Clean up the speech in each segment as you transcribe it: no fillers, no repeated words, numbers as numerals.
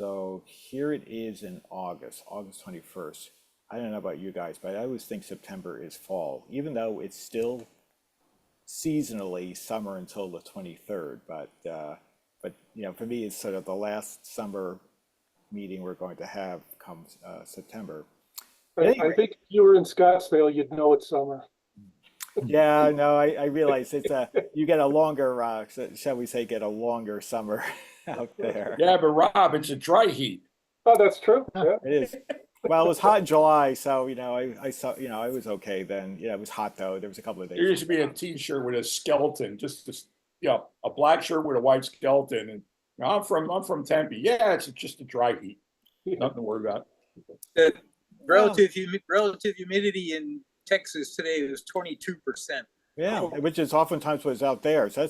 So here it is in August 21st. I don't know about you guys, but I always think September is fall, even though it's still seasonally summer until the 23rd. But for me, it's sort of the last summer meeting we're going to have comes September. At any I rate, think if you were in Scottsdale, you'd know it's summer. yeah, no, I realize it's you get a longer, shall we say, get a longer summer out there. Yeah, but Rob, it's a dry heat. Oh, that's true. Yeah. It is. Well, it was hot in July, so I saw I was okay then. Yeah, it was hot though. There was a couple of There days. used to be a T-shirt with a skeleton, just this, a black shirt with a white skeleton. And I'm from Tempe. Yeah, it's just a dry heat. Nothing to worry about. The Well, relative humidity in Texas today was 22%. yeah, which is oftentimes what's out there. So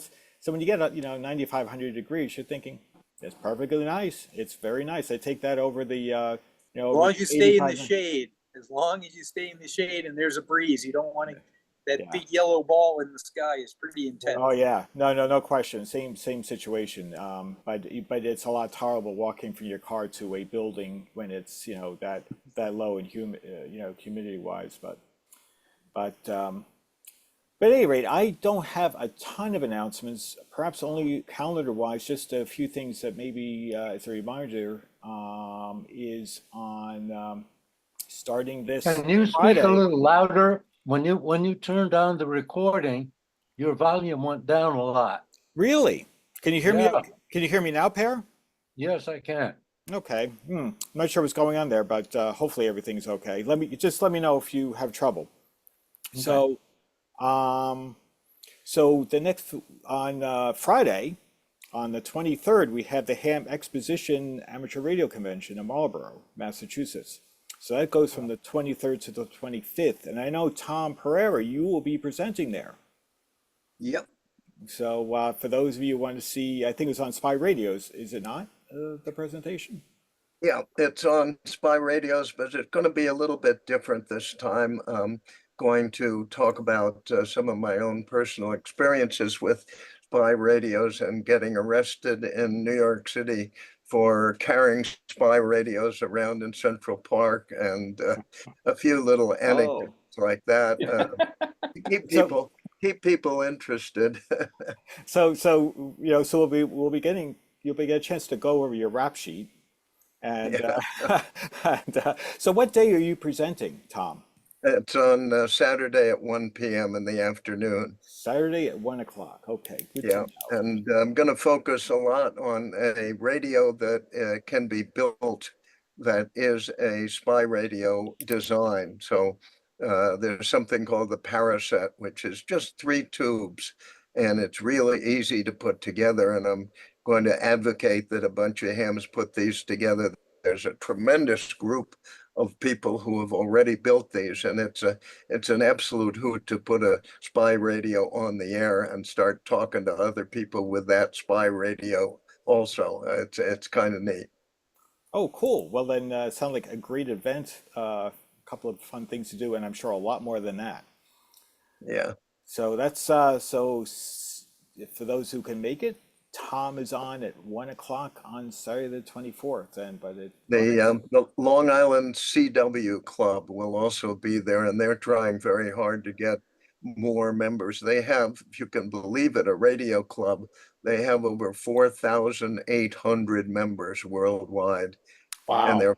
when you get 9,500 degrees, you're thinking it's perfectly nice. It's very nice. I take that over the As long as you stay in the 8,500. shade, as long as you stay in the shade and there's a breeze, you don't want to. That Yeah. big yellow ball in the sky is pretty intense. Oh yeah, no question. Same situation. But it's a lot tolerable walking from your car to a building when it's that low in humidity wise. But at any rate, I don't have a ton of announcements. Perhaps only calendar wise, just a few things that maybe as a reminder is on starting this Can you speak Friday. a little louder? When you turned on the recording, your volume went down a lot. Really? Can you hear me? Yeah. Can you hear me now, Per? Yes, I can. Okay. I'm not sure what's going on there, but hopefully everything's okay. Let me know if you have trouble. Okay. So the next on Friday, on the 23rd, we have the Ham Exposition Amateur Radio Convention in Marlborough, Massachusetts. So that goes from the 23rd to the 25th, and I know Tom Pereira, you will be presenting there. Yep. So for those of you who want to see, I think it was on Spy Radios, is it not? The presentation? Yeah, it's on Spy Radios, but it's going to be a little bit different this time. Going to talk about some of my own personal experiences with spy radios and getting arrested in New York City for carrying spy radios around in Central Park and a few little anecdotes like that to keep So people interested. so we'll be getting you'll be get a chance to go over your rap sheet and, Yeah. so what day are you presenting, Tom? It's on Saturday at 1 p.m. in the afternoon. Saturday at 1 o'clock. Okay, good to Yeah, know. and I'm going to focus a lot on a radio that can be built that is a spy radio design. So there's something called the Paraset, which is just 3 tubes, and it's really easy to put together. And I'm going to advocate that a bunch of hams put these together. There's a tremendous group of people who have already built these, and it's an absolute hoot to put a spy radio on the air and start talking to other people with that spy radio also. It's kind of neat. Oh, cool. Well, then sounds like a great event. A couple of fun things to do, and I'm sure a lot more than that. Yeah. So that's for those who can make it, Tom is on at 1 o'clock on Saturday the 24th, The Long Island CW Club will also be there, and they're trying very hard to get more members. They have, if you can believe it, a radio club. They have over 4,800 members worldwide, and Wow. their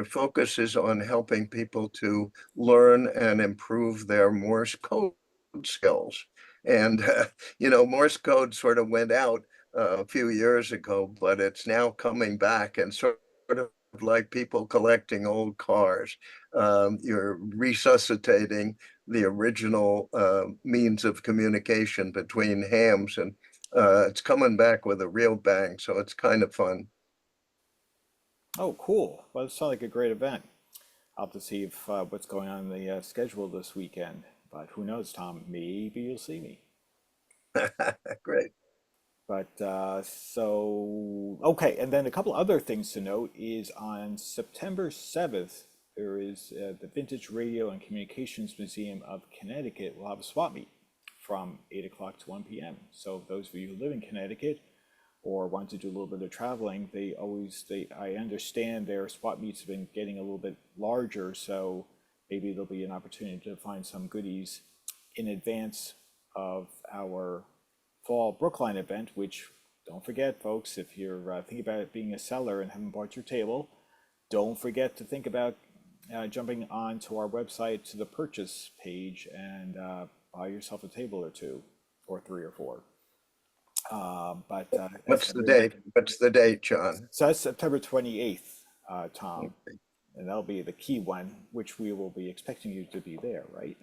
focus is on helping people to learn and improve their Morse code skills. And Morse code sort of went out a few years ago, but it's now coming back, and sort of like people collecting old cars. You're resuscitating the original means of communication between hams, and it's coming back with a real bang. So it's kind of fun. oh, cool. Well, it sounds like a great event. I'll have to see if what's going on in the schedule this weekend. But who knows, Tom? Maybe you'll see me. Great. But okay, and then a couple other things to note is on September 7th, there is the Vintage Radio and Communications Museum of Connecticut will have a swap meet from 8 o'clock to 1 p.m. So those of you who live in Connecticut, or want to do a little bit of traveling, I understand their swap meets have been getting a little bit larger, so maybe there'll be an opportunity to find some goodies in advance of our fall Brookline event, which, don't forget, folks, if you're thinking about it being a seller and haven't bought your table, don't forget to think about jumping onto our website to the purchase page and buy yourself a table or two, or three or four. What's the date? What's the date, John? So that's September 28th, Tom. And that'll be the key one, which we will be expecting you to be there, right?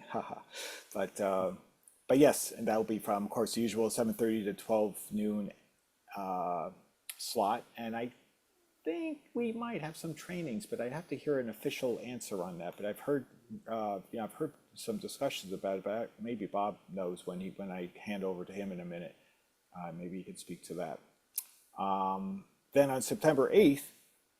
But yes, and that'll be from, of course, the usual 7:30 to 12 noon slot. And I think we might have some trainings, but I'd have to hear an official answer on that. But I've heard, I've heard some discussions about it. But maybe Bob knows when I hand over to him in a minute. Maybe he could speak to that. Then on September 8th,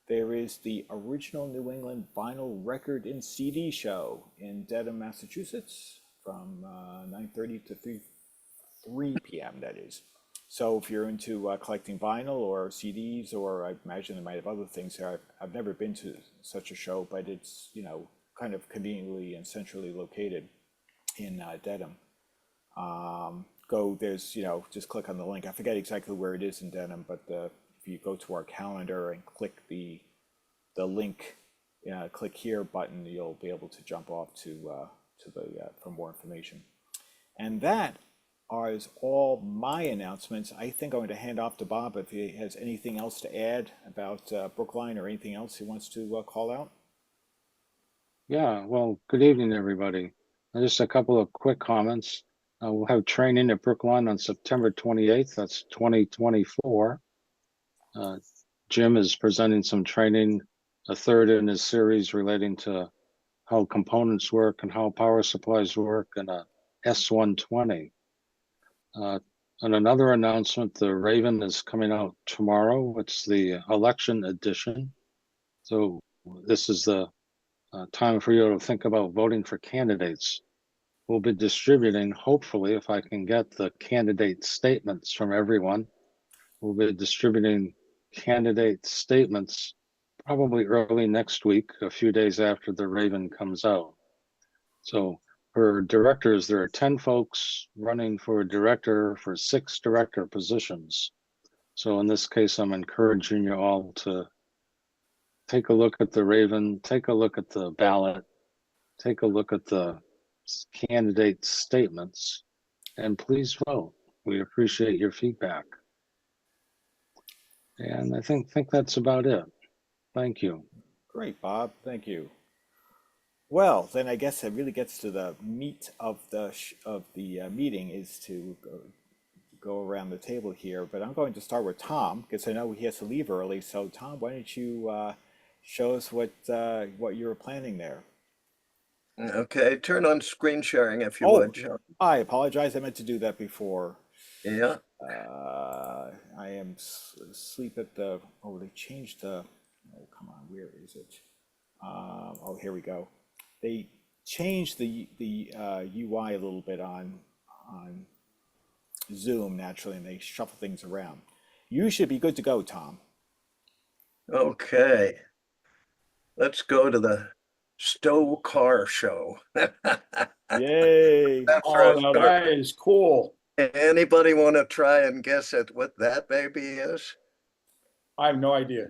there is the original New England vinyl record and CD show in Dedham, Massachusetts from 9:30 to 3 p.m. that is. So if you're into collecting vinyl or CDs, or I imagine they might have other things there. I've never been to such a show, but it's, kind of conveniently and centrally located in Dedham. There's, just click on the link. I forget exactly where it is in Dedham, but if you go to our calendar and click the link, click here button, you'll be able to jump off to for more information. And that is all my announcements. I think I'm going to hand off to Bob if he has anything else to add about Brookline or anything else he wants to call out. Yeah, well, good evening, everybody. Just a couple of quick comments. We'll have training at Brookline on September 28th. That's 2024. Jim is presenting some training, a third in his series relating to how components work and how power supplies work in a S120. And another announcement, the Raven is coming out tomorrow. It's the election edition. So this is the time for you to think about voting for candidates. We'll be distributing, hopefully, if I can get the candidate statements from everyone, we'll be distributing candidate statements probably early next week, a few days after the Raven comes out. So for directors, there are 10 folks running for director for 6 director positions. So in this case, I'm encouraging you all to take a look at the Raven, take a look at the ballot, take a look at the candidate statements, and please vote. We appreciate your feedback. And I think that's about it. Thank you. Great, Bob. Thank you. Well, then I guess it really gets to the meat of the meeting, is to go around the table here. But I'm going to start with Tom because I know he has to leave early. So Tom, why don't you show us what you were planning there? Okay, turn on screen sharing if you Oh, would, John. I apologize. I meant to do that before. Yeah, I am asleep at the. Oh, they changed the. Oh, come on. Where is it? Oh, here we go. They changed the UI a little bit on Zoom naturally, and they shuffle things around. You should be good to go, Tom. okay. Let's go to the Stowe Car Show. Yay! That's Oh, now that is cool. Anybody want to try and guess at what that baby is? I have no idea.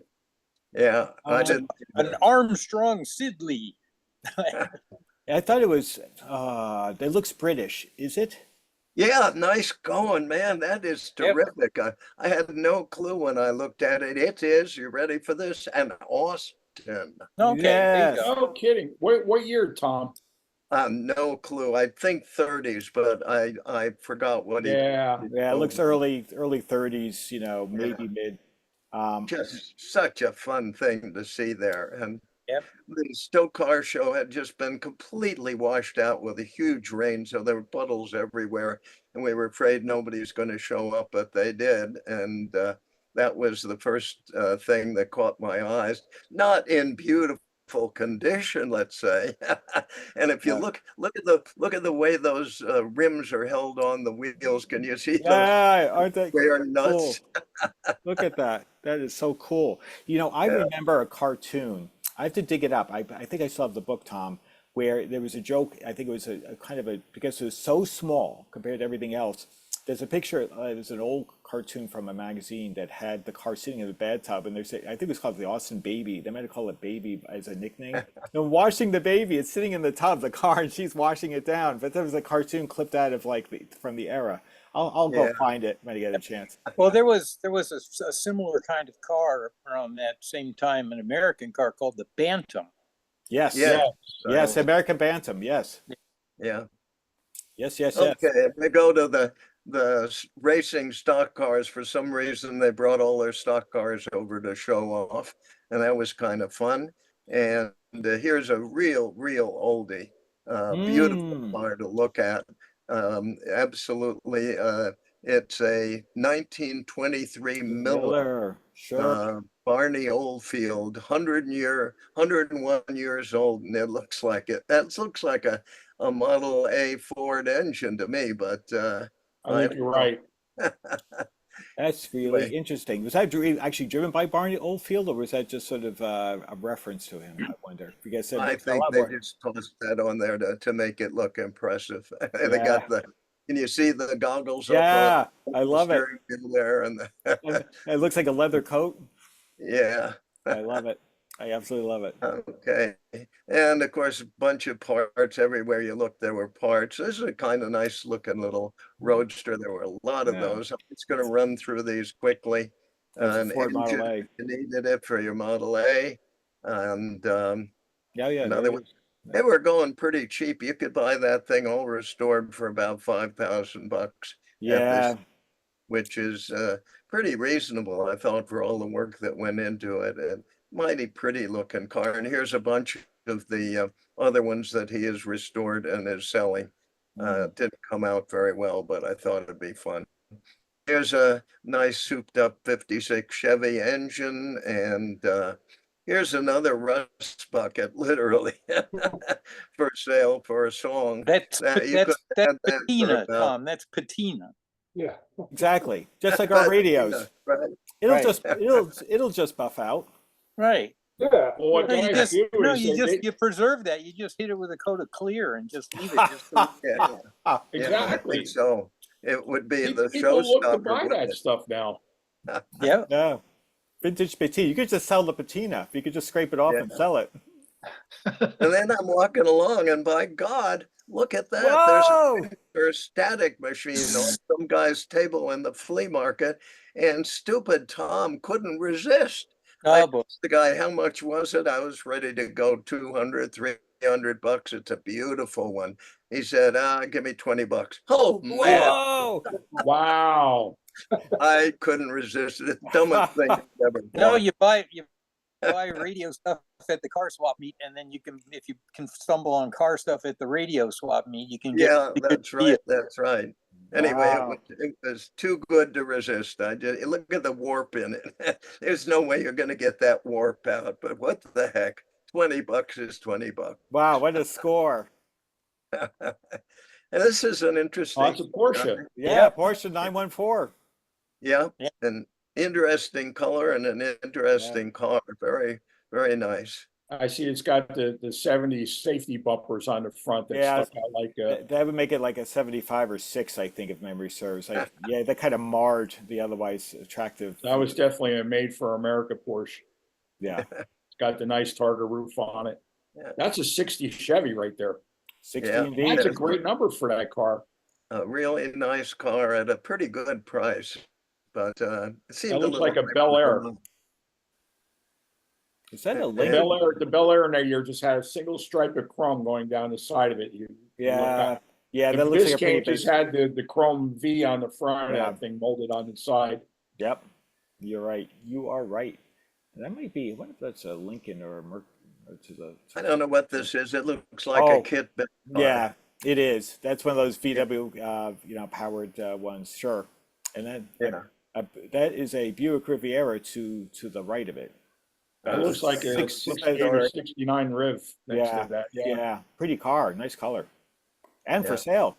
Yeah, I didn't. An Armstrong Sidley. I thought it was. It looks British. Is it? Yeah, nice going, man. That is Yep. terrific. I had no clue when I looked at it. It is, you ready for this? An Austin. Okay, there you Yes. go. No kidding. What year, Tom? No clue. I think 30s, but I forgot what he. Yeah. Yeah, it looks early 30s. Maybe mid. Just such a fun thing to see there. And Yep. the Stowe Car Show had just been completely washed out with a huge rain, so there were puddles everywhere, and we were afraid nobody was going to show up, but they did. And that was the first thing that caught my eyes. Not in beautiful wonderful condition, let's say. And if you Yeah. look at the way those rims are held on the wheels, can you see those Yeah, aren't they square cool? nuts? Look at that. That is so cool. I Yeah. remember a cartoon. I have to dig it up. I think I still have the book, Tom, where there was a joke. I think it was a kind of a, because it was so small compared to everything else. There's a picture, it was an old cartoon from a magazine that had the car sitting in the bathtub, and there's, I think it was called the Austin Baby. They might have called it Baby as a nickname. And washing the baby, it's sitting in the tub, the car, and she's washing it down. But there was a cartoon clipped out of from the era. I'll go Yeah. find it when I get a chance. Well, there was a similar kind of car around that same time, an American car called the Bantam. Yes. Yeah. Yes, American Bantam. Yes. Yeah. Yes, yes, yes. Okay, we go to the racing stock cars. For some reason, they brought all their stock cars over to show off, and that was kind of fun. And here's a real oldie, beautiful Mm, car to look at. Absolutely, it's a 1923 Miller. Miller. Sure. Barney Oldfield, 101 years old, and it looks like it. That looks like a Model A Ford engine to me, but I think you're right. That's really Anyway. interesting. Was that actually driven by Barney Oldfield, or was that just sort of a reference to him? I wonder. Because it I looks a think lot they more. just tossed that on there to make it look impressive. They Yeah. got can you see the goggles up Yeah, on I the love it. steering wheel there? And And it looks like a leather coat. yeah. I love it. I absolutely love it. Okay, and of course, a bunch of parts everywhere you look. There were parts. This is a kind of nice looking little roadster. There were a lot of Yeah. those. I'm just going to run through these quickly. That's a An Ford Model engine, A. you needed it for your Model A, and Yeah, yeah, there another it one. is. They were going pretty cheap. You could buy that thing all restored for about $5,000 at this, Yeah. which is pretty reasonable, I thought, for all the work that went into it. And mighty pretty looking car. And here's a bunch of the other ones that he has restored and is selling. Didn't come out very well, but I thought it'd be fun. Here's a nice souped up 56 Chevy engine, and here's another rust bucket, literally, for sale for a song. That's You could that's have that for patina, about Tom. That's patina. Yeah. Exactly. Just like our radios. right? It'll Right. it'll just buff out. Right. Yeah. Well, what No, you guys just do no, is you preserve that. You just hit it with a coat of clear and just leave it. Just Yeah, yeah, I exactly. think so. It would be the People look to showstopper, buy wouldn't that it? stuff now. yeah. No. Vintage patina. You could just sell the patina. If you could just scrape it off Yeah. and sell it. And then I'm walking along, and by God, look at that. Whoa! There's a static machine on some guy's table in the flea market, and stupid Tom couldn't resist. I Oh, boy. asked the guy, how much was it? I was ready to go 200, $300. It's a beautiful one. He said, give me $20. Oh man, Whoa! Wow. I couldn't resist it. It's the dumbest thing I've ever No, bought. you buy radio stuff at the car swap meet, and then you can, if you can stumble on car stuff at the radio swap meet, you can get Yeah, a good that's deal. right. That's right. Anyway, Wow. it was too good to resist. I just look at the warp in it. There's no way you're going to get that warp out. But what the heck? $20 is $20. Wow, what a score. And this is an interesting. Lots of Porsche. Yeah, Porsche 914. Yeah, Yeah. an interesting color and an interesting car. Very, very nice. I see it's got the 70s safety bumpers on the front that Yeah. stuck out like That would make it like a 75 or 6, I think, if memory serves. Yeah, that kind of marred the otherwise attractive. that was definitely a made for America Porsche. Yeah, It's got the nice Targa roof on it. Yeah. That's a 60 Chevy right there. 60 Yeah. indeed. That's a great number for that car. A really nice car at a pretty good price. But it seemed That looks little like a Bel Air. Is that a Yeah. link? The Bel Air in that year just had a single stripe of chrome going down the side of it. You look Yeah, at- yeah, The that looks like a pretty Biscayne just big. had the chrome V on the front, Yeah. and that thing molded on the side. Yep, you're right. You are right. That might be. What if that's a Lincoln or a Merc or to the? I don't know what this is. It looks like Oh, a kit built car. Yeah, it is. That's one of those VW, powered ones. Sure, and then Yeah. that is a Buick Riviera to the right of it. That looks like a Six- 68 or 69 Riv next Yeah, to that. yeah, pretty car, nice color. And for Yeah. sale.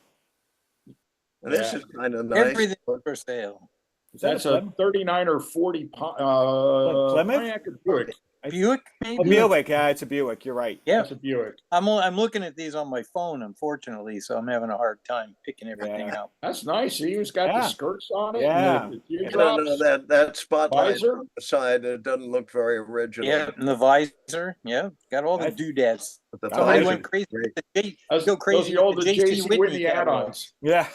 And this Yeah. is kind of nice. Everything for sale. Is that That's a a Plymouth? 39 or 40 Plymouth? Pontiac or Buick. Buick, A maybe? Buick, yeah, it's a Buick, you're right. Yeah, That's a Buick. I'm looking at these on my phone, unfortunately, so I'm having a hard time picking everything Yeah. out. That's nice. See, he's got the Yeah. skirts on it. Yeah. And the I don't know, teardrops. that spotlight Visor. on the side, it doesn't look very original. Yeah, and the visor, yeah, got all the That's- doodads. But the Somebody visor went is crazy great. with the Those go are crazy the old with the J.C. Whitney catalog. add-ons. Yeah,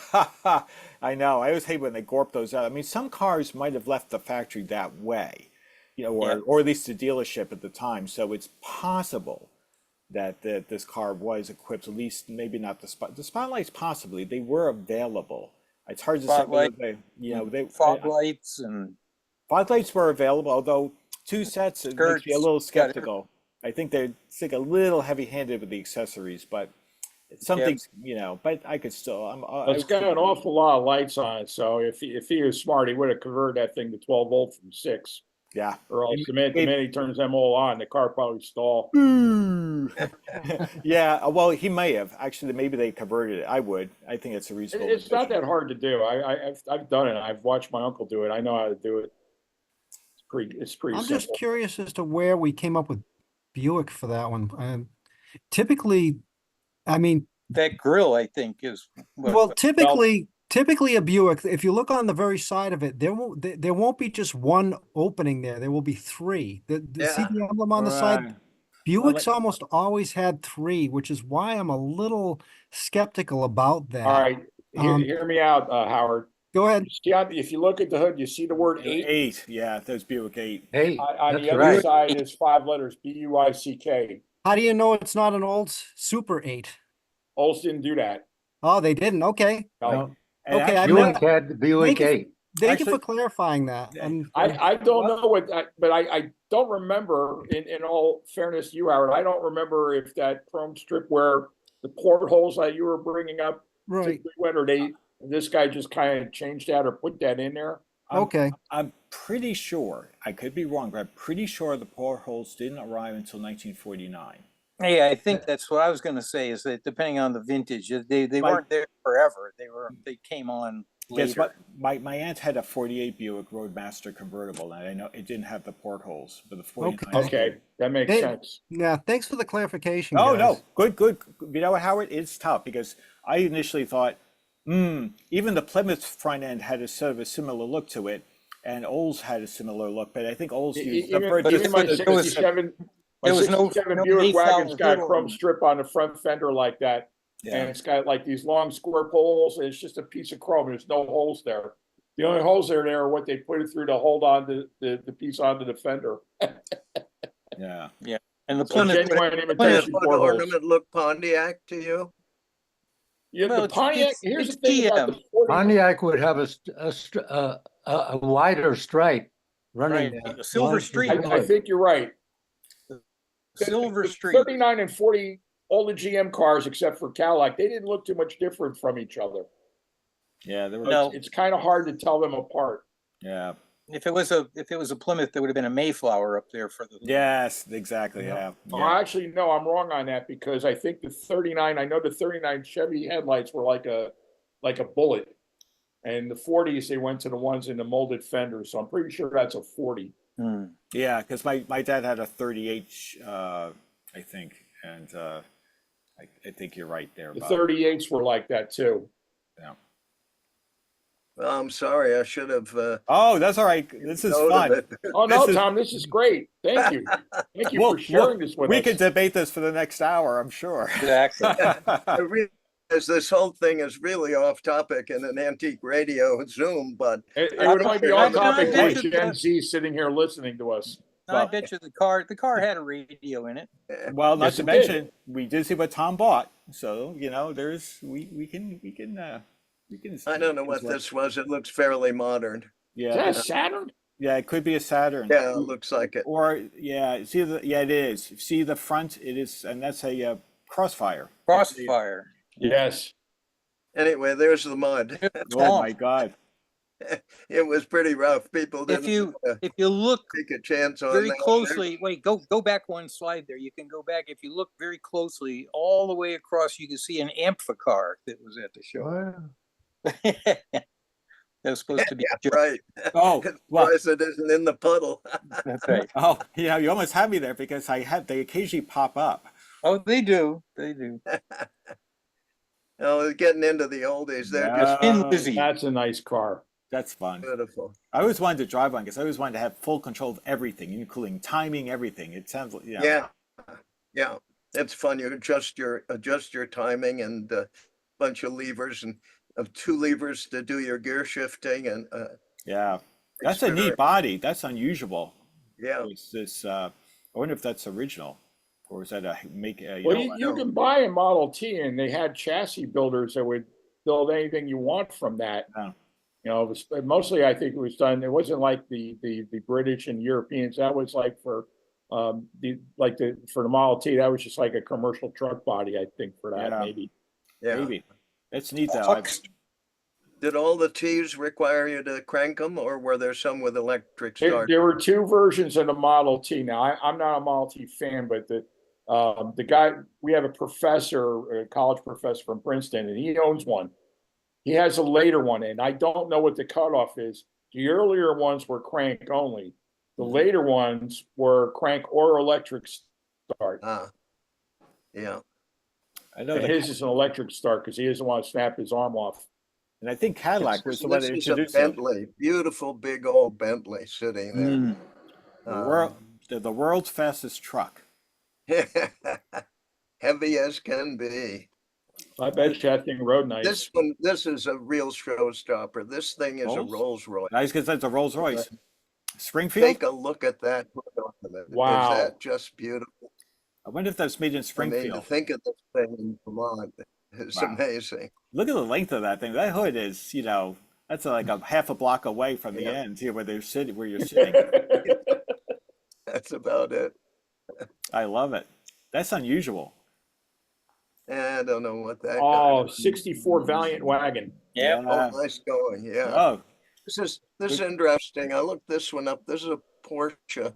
I know. I always hate when they gorp those out. I mean, some cars might have left the factory that way, Yeah. or at least the dealership at the time. So it's possible that this car was equipped, at least maybe not the spotlights. Possibly they were available. It's hard to say whether Spotlight, they Fog lights and fog lights were available, although two sets it makes me a Skirts, little got skeptical. I think they're a little heavy-handed with the accessories, but some Yeah. things, but I could still. It's got an awful lot of lights on it. So if he was smart, he would have converted that thing to 12 volt from 6. Yeah. Or else the minute he turns them all on, the car probably stall. Yeah, well, he may have actually. Maybe they converted it. I think it's a reasonable. It's not decision. that hard to do. I've done it. I've watched my uncle do it. I know how to do it. It's pretty I'm simple. just curious as to where we came up with Buick for that one. Typically, I mean, that grill, I think, is well, typically a Buick, if you look on the very side of it, there won't be just one opening there. There will be three. See Yeah. the emblem on the side? Right. Buicks almost always had three, which is why I'm a little skeptical about that. All right, hear me out, Howard. Go ahead. If you look at the hood, you see the word 8. 8, yeah, there's Buick 8. Hey, On that's the other right. side is 5 letters, BUICK. How do you know it's not an old Super 8? Olds didn't do that. Oh, they didn't. Okay. No. No, And Okay, actually- Buick had the Buick Thank you. 8. Thank you Actually- for clarifying that. Yeah. I don't know but I don't remember, in all fairness to you, Howard, I don't remember if that chrome strip where the portholes that you were bringing up Right. typically went, or this guy just kind of changed that or put that in there. Okay. I'm pretty sure, I could be wrong, but I'm pretty sure the portholes didn't arrive until 1949. Yeah, I think that's what I was going to say. Is that depending on the vintage, they weren't there forever. They came on Yes, later. my aunt had a 48 Buick Roadmaster convertible, and I know it didn't have the portholes, but the 49. Okay, that makes Hey, sense. Yeah, thanks for the clarification. Oh, guys. no, good. You know what, Howard? It's tough because I initially thought, even the Plymouth front end had a sort of a similar look to it, and Olds had a similar look, but I think Olds used the Even bird. even my there was- 67 there was no Buick wagon's Mayflower got a hood chrome on it. strip on the front fender like that. And Yeah, it's got like these long square holes, and it's just a piece of chrome. There's no holes there. The only holes there are what they put it through to hold on to the piece onto the fender. yeah. And the So Plymouth, genuine Does imitation that portholes. ornament look Pontiac to you? Yeah, Well, the Pontiac, here's the it's thing about the GM. 40. Pontiac would have a wider stripe running. right, Silver along the Street, I think you're right. Silver The Street. 39 and 40, all the GM cars except for Cadillac, they didn't look too much different from each other. Yeah, there were. No. It's kind of hard to tell them apart. Yeah. If it was a Plymouth, there would have been a Mayflower up there for the. Yes, exactly. Yeah. Oh, actually, no, I'm wrong on that because I think the 39, I know the 39 Chevy headlights were like a bullet. And the 40s, they went to the ones in the molded fenders. So I'm pretty sure that's a 40. Hmm. Yeah, because my dad had a 38, I think, and I think you're right there. The Bob. 38s were like that too. Yeah. Well, I'm sorry, I should have. Oh, that's all right. This is noted fun. it. Oh, no, This is- Tom, this is great. Thank you. Thank you Well, for sharing this with We us. could debate this for the next hour, I'm sure. Exactly. I realize this whole thing is really off topic in an antique radio Zoom, but It would only be on topic I with bet you Gen that- Z sitting here listening to us. I bet you the car had a radio in it. Well, not Yes, to it did. mention, we did see what Tom bought, so there's we can. I don't know what this was. It looks fairly modern. Is Yeah, that a Saturn? yeah, it could be a Saturn. Yeah, it looks like it. Or see it is. See the front, it is, and that's a Crossfire. Crossfire. Yes. Anyway, there's the mud. Oh my God. It was pretty rough. People If didn't you, wanna if you look take a chance on very that. closely, wait, go back one slide there. You can go back. If you look very closely, all the way across, you can see an amphicar that was at the show. That was supposed to be Yeah, just, right. Oh, well, Surprised it isn't in the puddle. that's right. oh, you almost had me there because they occasionally pop up. Oh, they do. They do. Oh, getting into the oldies, they're just Tin No, Lizzie. That's a nice car. that's fun. beautiful. I always wanted to drive one because I always wanted to have full control of everything, including timing, everything. It sounds like, Yeah, yeah, it's fun. You adjust your timing and a bunch of levers and of 2 levers to do your gear shifting and yeah. That's a neat experience. body. That's unusual. Yeah, It's this, I wonder if that's original, or is that Well, I you know. can buy a Model T and they had chassis builders that would build anything you want from that. Oh. You know, mostly I think it was done, it wasn't like the British and Europeans. That was like for for the Model T, that was just like a commercial truck body, I think, for that, Yeah. maybe. yeah. maybe. That's neat though. Did all the Ts require you to crank them, or were there some with electric start? There were 2 versions of the Model T. Now, I'm not a Model T fan, but the guy, we have a professor, a college professor from Princeton, and he owns one. He has a later one, and I don't know what the cutoff is. The earlier ones were crank only. The later ones were crank or electric start. Ah, yeah, I know And that, his is an electric start because he doesn't want to snap his arm off. and I think Cadillac was the one that this is a introduced it. Bentley, beautiful big old Bentley sitting there. Mm. The world's fastest truck. Heavy as can be. I bet you that thing rode nice. This is a real showstopper. This thing is a Rolls? Rolls Royce. Nice because that's a Rolls Royce. Springfield. Take a look at that. Wow. Is that just beautiful? I wonder if that's made in I mean, to Springfield. think of this thing in Vermont is Wow. amazing. Look at the length of that thing. That hood is, that's like a half a block away from the Yeah. end here where you're sitting. That's about it. I love it. That's unusual. I don't know what that. Oh, guy is. 64 Valiant wagon. Yeah. Oh, nice going. Yeah. Oh, This is interesting. I looked this one up. This is a Porsche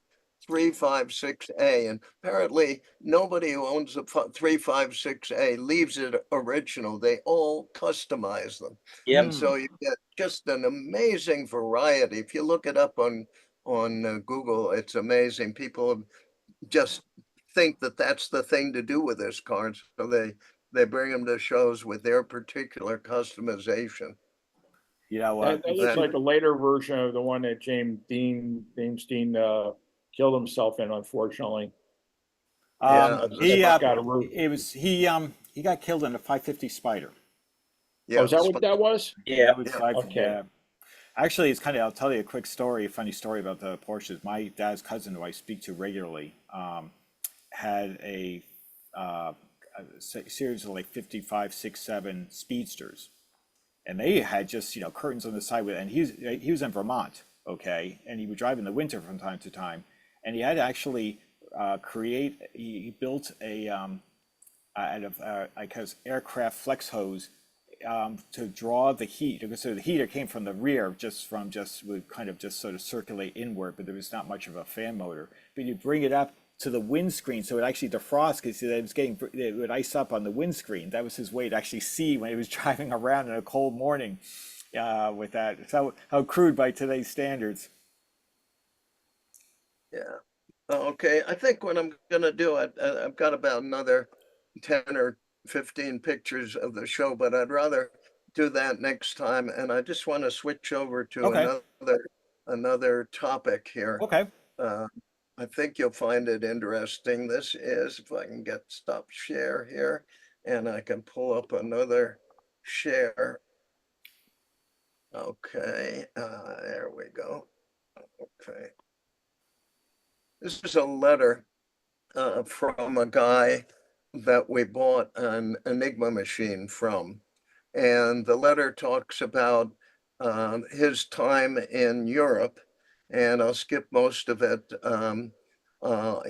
356A, and apparently nobody who owns a 356A leaves it original. They all customize them. Yep. And so you get just an amazing variety. If you look it up on Google, it's amazing. People just think that that's the thing to do with this car, so they bring them to shows with their particular customization. That looks like a later version of the one that James Dean killed himself in, unfortunately. Yeah, he got a roof. he got killed in a 550 Spider. Yeah, Oh, is that what that was? Yeah. That was Yeah. like, Okay. Actually, it's I'll tell you a quick story, a funny story about the Porsches. My dad's cousin, who I speak to regularly, had a series of like 55, 6, 7 speedsters. And they had just, curtains on the side with, and he was in Vermont, okay? And he would drive in the winter from time to time. And he had to actually he built a, out of, I guess, aircraft flex hose to draw the heat. So the heater came from the rear, would kind of just sort of circulate inward, but there was not much of a fan motor. But you bring it up to the windscreen, so it actually defrosts because it would ice up on the windscreen. That was his way to actually see when he was driving around in a cold morning with that. So how crude by today's standards. Yeah. Okay, I think what I'm gonna do, I've got about another 10 or 15 pictures of the show, but I'd rather do that next time. And I just want to switch over to Okay. another topic here. Okay. I think you'll find it interesting. This is, if I can get stop share here, and I can pull up another share. Okay, there we go. Okay. This is a letter from a guy that we bought an Enigma machine from. And the letter talks about his time in Europe, and I'll skip most of it.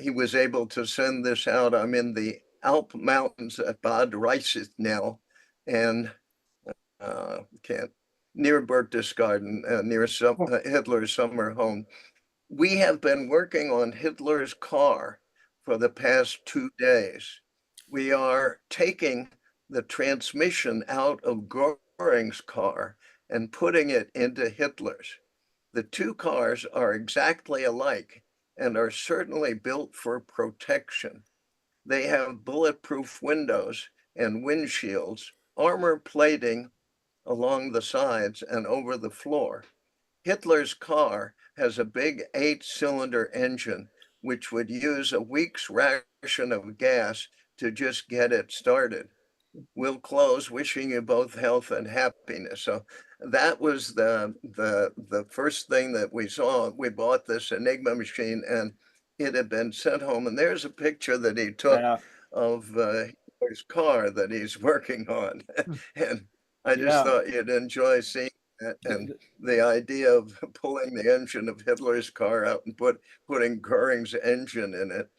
He was able to send this out. I'm in the Alp Mountains at Bad Reichenau, and can't near Berchtesgaden, near Hitler's summer home. We have been working on Hitler's car for the past 2 days. We are taking the transmission out of Göring's car and putting it into Hitler's. The two cars are exactly alike and are certainly built for protection. They have bulletproof windows and windshields, armor plating along the sides and over the floor. Hitler's car has a big 8-cylinder engine, which would use a week's ration of gas to just get it started. We'll close wishing you both health and happiness. So that was the first thing that we saw. We bought this Enigma machine and it had been sent home. And there's a picture that he took Yeah, of his car that he's working on. And I just yeah. thought you'd enjoy seeing that. And the idea of pulling the engine of Hitler's car out and putting Goering's engine in it.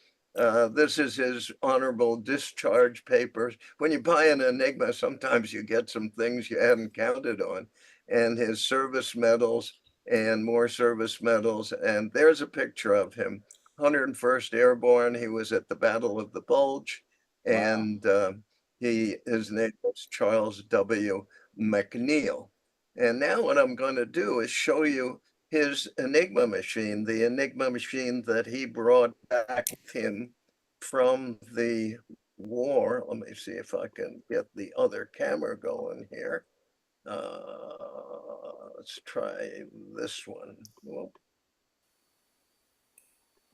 This is his honorable discharge papers. When you buy an Enigma, sometimes you get some things you hadn't counted on, and his service medals and more service medals. And there's a picture of him, 101st Airborne. He was at the Battle of the Bulge, Wow. and his name was Charles W. McNeil. And now what I'm going to do is show you his Enigma machine, the Enigma machine that he brought back with him from the war. Let me see if I can get the other camera going here. Let's try this one. Whoop.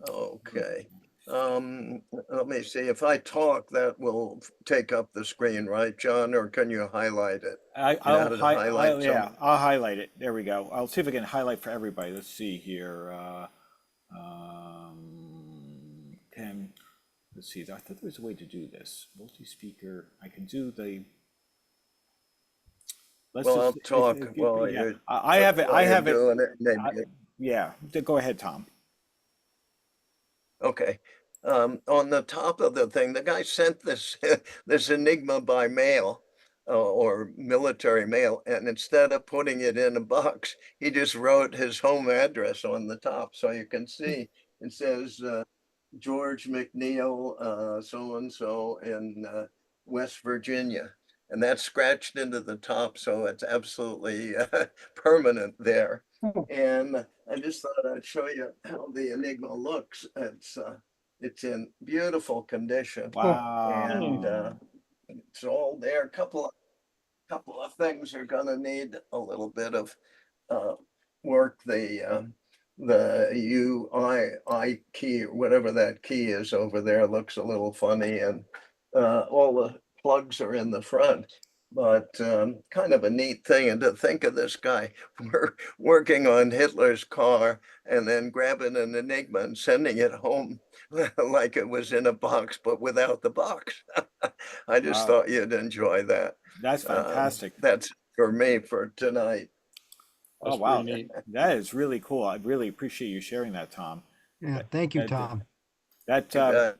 Okay. Let me see if I talk, that will take up the screen, right, John? Or can you highlight it? I'll highlight yeah, I'll highlight it. There we go. I'll see if I can highlight for everybody. Let's see here. Let's see. I thought there was a way to do this. Multi-speaker. I can do the. Let's Well, I'll just, talk while yeah. you're. I have it. I have it. Doing it. Yeah. Go ahead, Tom. Okay. On the top of the thing, the guy sent this this Enigma by mail or military mail, and instead of putting it in a box, he just wrote his home address on the top. So you can see it says George McNeil, so and so in West Virginia, and that's scratched into the top, so it's absolutely permanent there. And I just thought I'd show you how the Enigma looks. It's in beautiful condition, Wow. and it's all there. A couple of things are gonna need a little bit of work. The UI key, whatever that key is over there, looks a little funny, and all the plugs are in the front. But kind of a neat thing, and to think of this guy working on Hitler's car and then grabbing an Enigma and sending it home like it was in a box, but without the box. I just Wow. thought you'd enjoy that. That's fantastic. That's for me for tonight. Oh, That's wow. pretty neat. That is really cool. I really appreciate you sharing that, Tom. Yeah, thank you, That- Tom. That,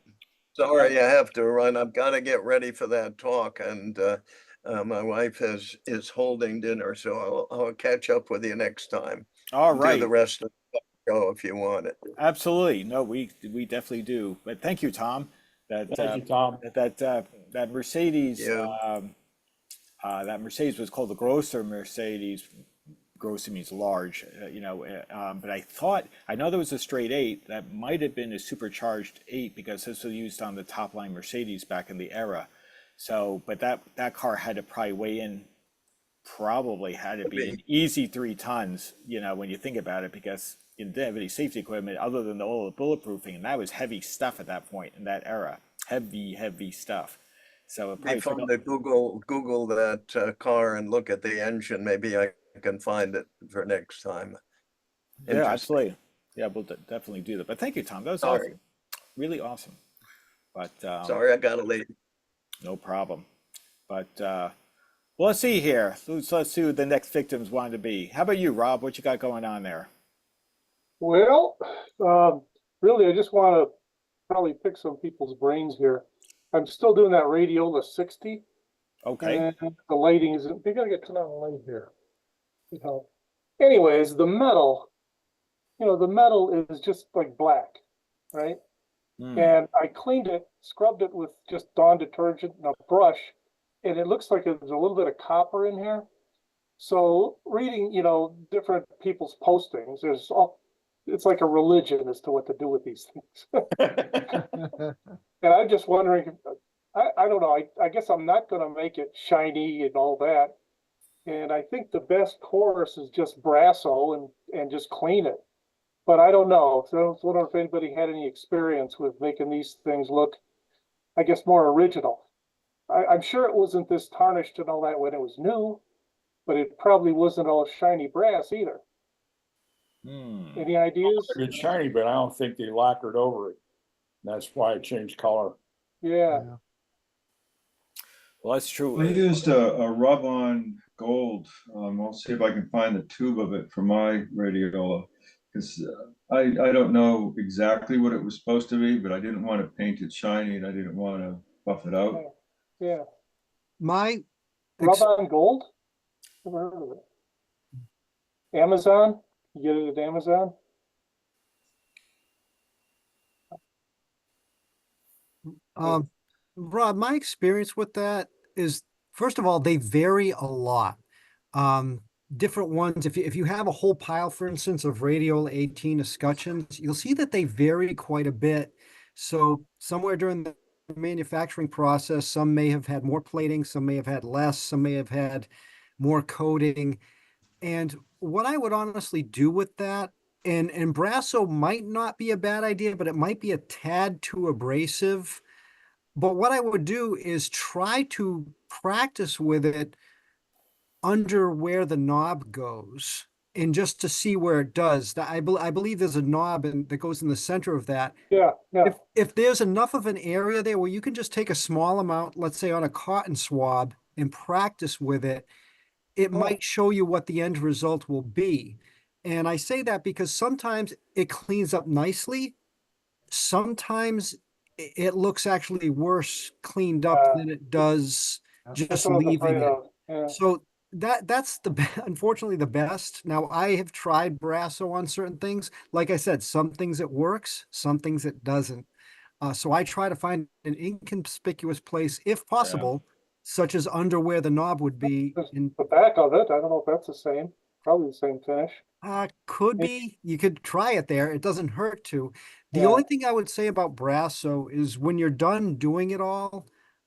Sorry, I have to run. I've got to get ready for that talk, and my wife is holding dinner, so I'll catch up with you next time. all Do right. the rest of the show if you want it. Absolutely. No, we definitely do. But thank you, Tom. Thank you, Tom. That Mercedes, Yeah. that Mercedes was called the Grosser Mercedes. Grosser means large, but I know there was a straight 8 that might have been a supercharged 8 because this was used on the top line Mercedes back in the era. So, but that car had to probably weigh in, probably had to be an easy 3 tons, when you think about it, because you didn't have any safety equipment other than all the bulletproofing, and that was heavy stuff at that point in that era. Heavy stuff. So it Be probably fun to Google that car and look at the engine. Maybe I can find it for next time. yeah, Interesting. absolutely. Yeah, we'll definitely do that. But thank you, Tom. That was Sorry. awesome. Really awesome. But Sorry, I gotta leave. no problem. But well, let's see here. Let's see who the next victims want to be. How about you, Rob? What you got going on there? Well, really, I just want to probably pick some people's brains here. I'm still doing that Radiola 60, Okay. and the lighting isn't. We gotta get to the light here. you know. Anyways, the metal, the metal is just like black, right? Hmm. And I cleaned it, scrubbed it with just Dawn detergent and a brush, and it looks like there's a little bit of copper in here. So reading, different people's postings, it's like a religion as to what to do with these things. And I'm just wondering, I don't know, I guess I'm not gonna make it shiny and all that. And I think the best course is just Brasso and just clean it. But I don't know. So I was wondering if anybody had any experience with making these things look, I guess, more original. I'm sure it wasn't this tarnished and all that when it was new, but it probably wasn't all shiny brass either. Hmm. Any ideas? It's shiny, but I don't think they lacquered over it. That's why it changed color. Yeah. Well, that's true. I used a rub-on gold. I'll see if I can find the tube of it for my radiola, because I don't know exactly what it was supposed to be, but I didn't want to paint it shiny and I didn't want to buff it out. Yeah. My Rub on gold? Never heard of it. Amazon? You get it at Amazon? Rob, my experience with that is, first of all, they vary a lot. Different ones, if you have a whole pile, for instance, of Radial 18 escutcheons, you'll see that they vary quite a bit. So somewhere during the manufacturing process, some may have had more plating, some may have had less, some may have had more coating. And what I would honestly do with that, and Brasso might not be a bad idea, but it might be a tad too abrasive. But what I would do is try to practice with it under where the knob goes, and just to see where it does. I believe there's a knob that goes in the center of that. Yeah, yeah. If there's enough of an area there where you can just take a small amount, let's say on a cotton swab, and practice with it, it might show you what the end result will be. And I say that because sometimes it cleans up nicely. Sometimes it looks actually worse cleaned up than it does That's just what I was leaving afraid it. of. Yeah. So that's unfortunately the best. Now I have tried Brasso on certain things. Like I said, some things it works, some things it doesn't. So I try to find an inconspicuous place if possible, such as under where the knob would be. Just In the back of it, I don't know if that's the same. Probably the same finish. Could be. You could try it there. It doesn't hurt to. The Yeah. only thing I would say about Brasso is when you're done doing it all,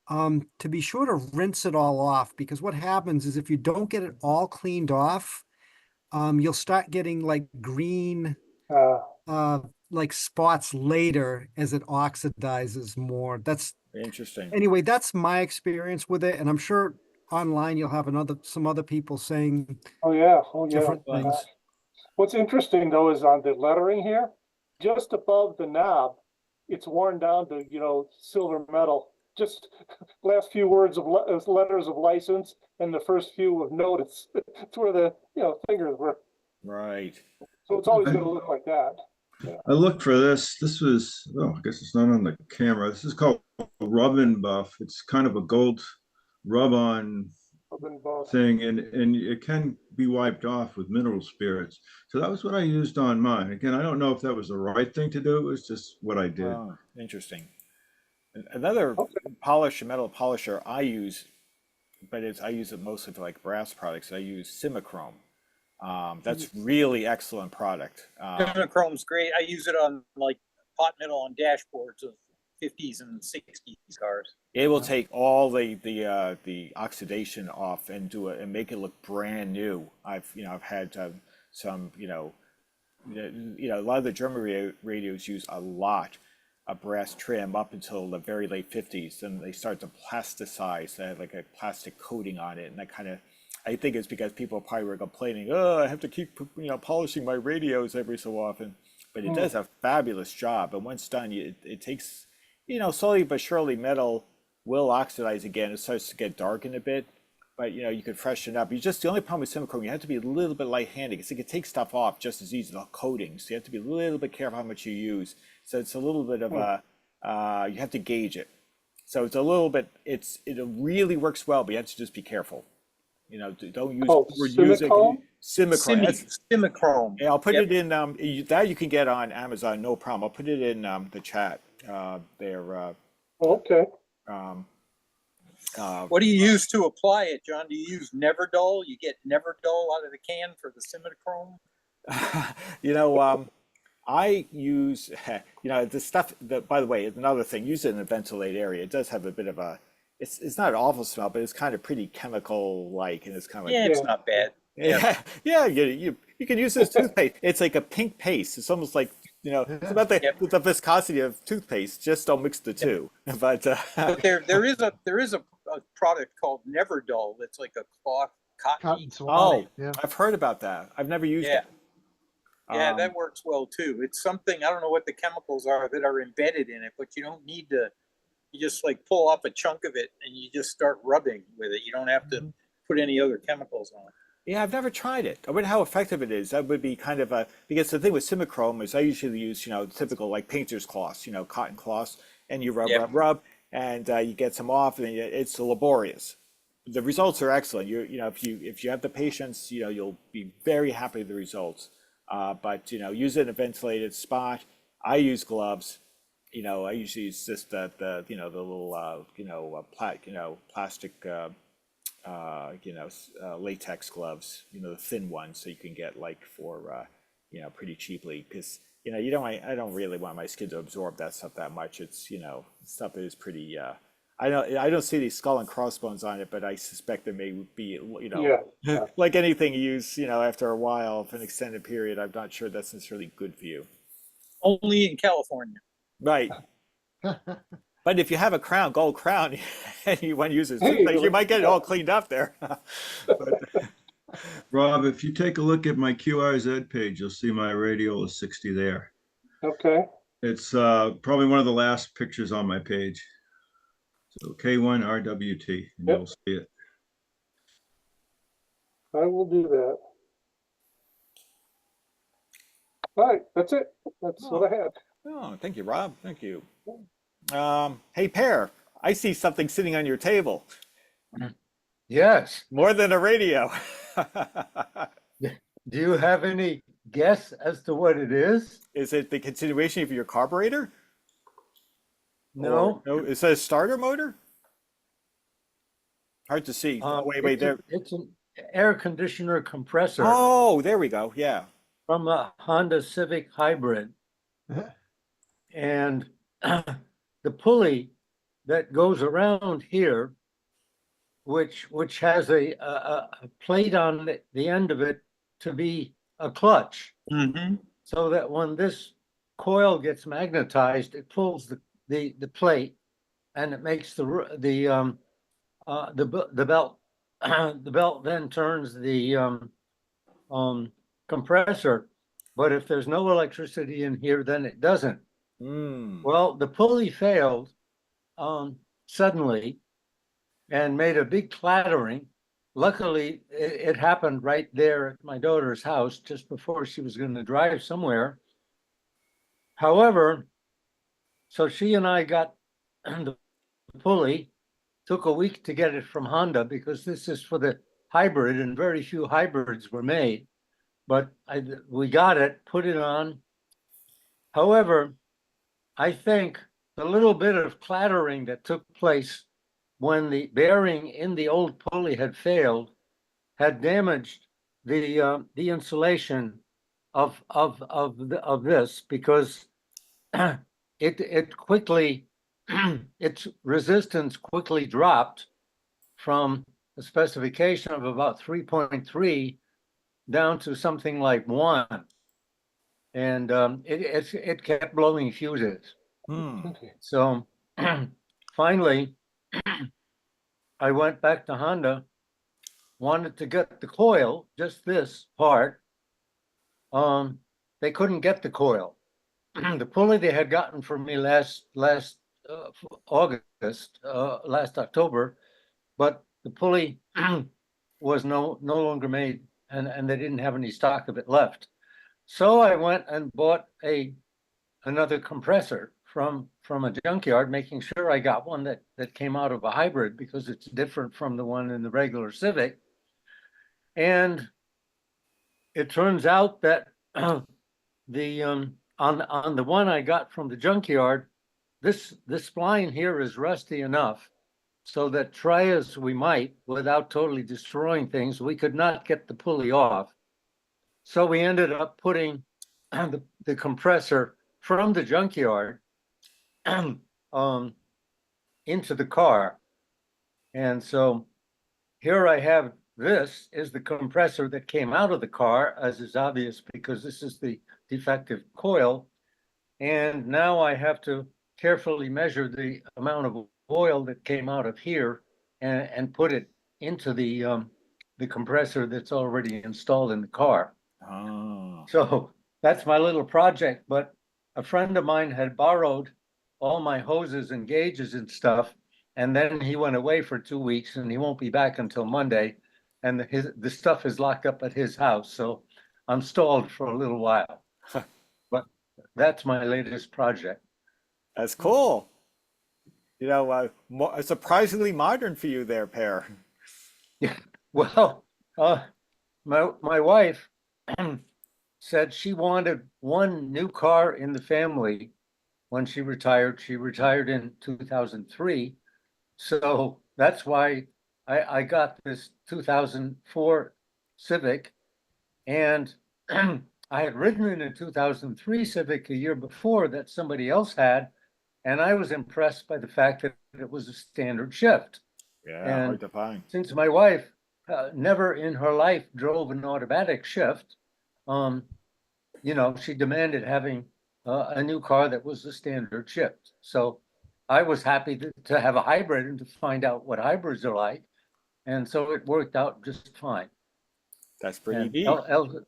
to be sure to rinse it all off, because what happens is if you don't get it all cleaned off, you'll start getting like green, Uh, like spots later as it oxidizes more. Interesting. Anyway, that's my experience with it, and I'm sure online you'll have some other people saying oh yeah, different Well, things. What's interesting though is on the lettering here, just above the knob, it's worn down to, silver metal. Just last few words of letters of license and the first few of notice. It's where the, fingers were. Right. So it's always going to look like that. I looked for this. This was, oh, I guess it's not on the camera. This is called Rub and Buff. It's kind of a gold rub-on thing, and it can be wiped off with mineral spirits. So that was what I used on mine. Again, I don't know if that was the right thing to do. It was just what I did. Oh, interesting. Another metal polisher I use, but I use it mostly for like brass products. I use Simichrome. That's really excellent product. Chrome's great. I use it on like hot metal on dashboards of 50s and 60s cars. It will take all the oxidation off and make it look brand new. I've had some a lot of the German radios use a lot of brass trim up until the very late 50s, and they start to plasticize. They have like a plastic coating on it, and that kind of, I think it's because people probably were complaining, oh, I have to keep polishing my radios every so often, but it does a fabulous job. And once done, it takes, slowly but surely metal will oxidize again. It starts to get darkened a bit, but you could freshen up. The only problem with Simichrome, you have to be a little bit light-handed because it can take stuff off just as easy as coatings. So you have to be a little bit careful how much you use. So it's a little bit of you have to gauge it. So it's a little bit, it really works well, but you have to just be careful. Don't use overuse it. Simichrome. Simichrome. Yeah, I'll put Yep. it in, that you can get on Amazon, no problem. I'll put it in, the chat, there, Okay. um, What do you use to apply it, John? Do you use Neverdol? You get Neverdol out of the can for the Simichrome? you know, I use, the stuff that, by the way, another thing, use it in a ventilated area. It does have a bit of a, it's not an awful smell, but it's kind of pretty chemical-like, and it's kind of like, Yeah, it's Yeah. not bad. yeah, you can use this toothpaste. It's like a pink paste. It's almost like, it's about Yep. the viscosity of toothpaste. Just don't mix the two. But But there is a product called Neverdol that's like a cloth cotton. Cotton swab. oh, Yeah. I've heard about that. I've never used Yeah. it. Yeah, Um, that works well too. It's something, I don't know what the chemicals are that are embedded in it, but you don't need to, you just like pull off a chunk of it and you just start rubbing with it. You don't have to put any other chemicals on it. Yeah, I've never tried it. I wonder how effective it is. That would be kind of because the thing with Simichrome is I usually use, typical like painter's cloths, cotton cloths, and you rub, Yeah. rub, and you get some off, and it's laborious. The results are excellent. If you have the patience, you'll be very happy with the results. But use it in a ventilated spot. I use gloves. I usually use just the little plastic latex gloves, the thin ones, so you can get like for pretty cheaply, because I don't really want my skin to absorb that stuff that much. It's stuff that is pretty I don't see these skull and crossbones on it, but I suspect there may be Yeah. like anything you use after a while for an extended period. I'm not sure that's necessarily good for you. Only in California. Right. But if you have a gold crown, and you want to use it, Hey, you might get it all cleaned up there. Rob, if you take a look at my QRZ page, you'll see my radial is 60 there. Okay. It's probably one of the last pictures on my page. So K1 RWT, and Yep. you'll see it. I will do that. All right, that's it. That's what I had. Oh, thank you, Rob. Thank you. Hey, Pear, I see something sitting on your table. Yes. More than a radio. Do you have any guess as to what it is? Is it the continuation of your carburetor? No. No, is that a starter motor? Hard to see. Wait, there. It's an air conditioner compressor Oh, there we go. Yeah. from a Honda Civic Hybrid. And the pulley that goes around here, which has a plate on the end of it to be a clutch, Mm-hmm. so that when this coil gets magnetized, it pulls the plate, and it makes the belt the belt then turns the compressor. But if there's no electricity in here, then it doesn't. Well, the pulley failed suddenly and made a big clattering. Luckily, it happened right there at my daughter's house just before she was going to drive somewhere. However, so she and I got the pulley. Took a week to get it from Honda because this is for the hybrid, and very few hybrids were made. But we got it, put it on. However, I think the little bit of clattering that took place when the bearing in the old pulley had failed had damaged the insulation of this, because it quickly its resistance quickly dropped from a specification of about 3.3 down to something like 1, and it kept blowing fuses. So finally, I went back to Honda, wanted to get the coil, just this part. They couldn't get the coil. The pulley they had gotten for me last August, last October, but the pulley was no longer made, and they didn't have any stock of it left. So I went and bought another compressor from a junkyard, making sure I got one that came out of a hybrid, because it's different from the one in the regular Civic. And it turns out that the on the one I got from the junkyard, this spline here is rusty enough so that try as we might without totally destroying things, we could not get the pulley off. So we ended up putting the compressor from the junkyard into the car. And so here I have, this is the compressor that came out of the car, as is obvious because this is the defective coil. And now I have to carefully measure the amount of oil that came out of here and put it into the compressor that's already installed in the car. Oh, So that's my little project, but a friend of mine had borrowed all my hoses and gauges and stuff. And then he went away for 2 weeks and he won't be back until Monday. And the stuff is locked up at his house. So I'm stalled for a little while. But that's my latest project. that's cool. You know, surprisingly modern for you there, Pear. Yeah, well, my wife said she wanted one new car in the family when she retired. She retired in 2003. So that's why I got this 2004 Civic. And I had ridden in a 2003 Civic a year before that somebody else had. And I was impressed by the fact that it was a standard shift. Yeah, And hard to find. since my wife never in her life drove an automatic shift, you know, she demanded having a new car that was a standard shift. So I was happy to have a hybrid and to find out what hybrids are like. And so it worked out just fine. That's pretty And neat.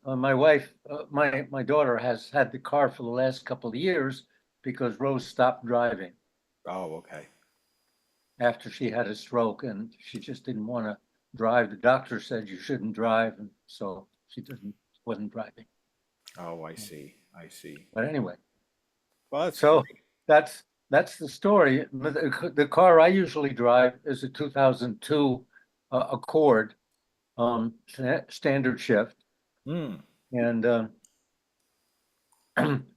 my wife, my daughter has had the car for the last couple of years because Rose stopped driving Oh, okay. after she had a stroke and she just didn't want to drive. The doctor said you shouldn't drive, and so she wasn't driving. Oh, I see. I see. But anyway, Well, that's so great. that's the story. The car I usually drive is a 2002 Accord, standard shift, Hmm. and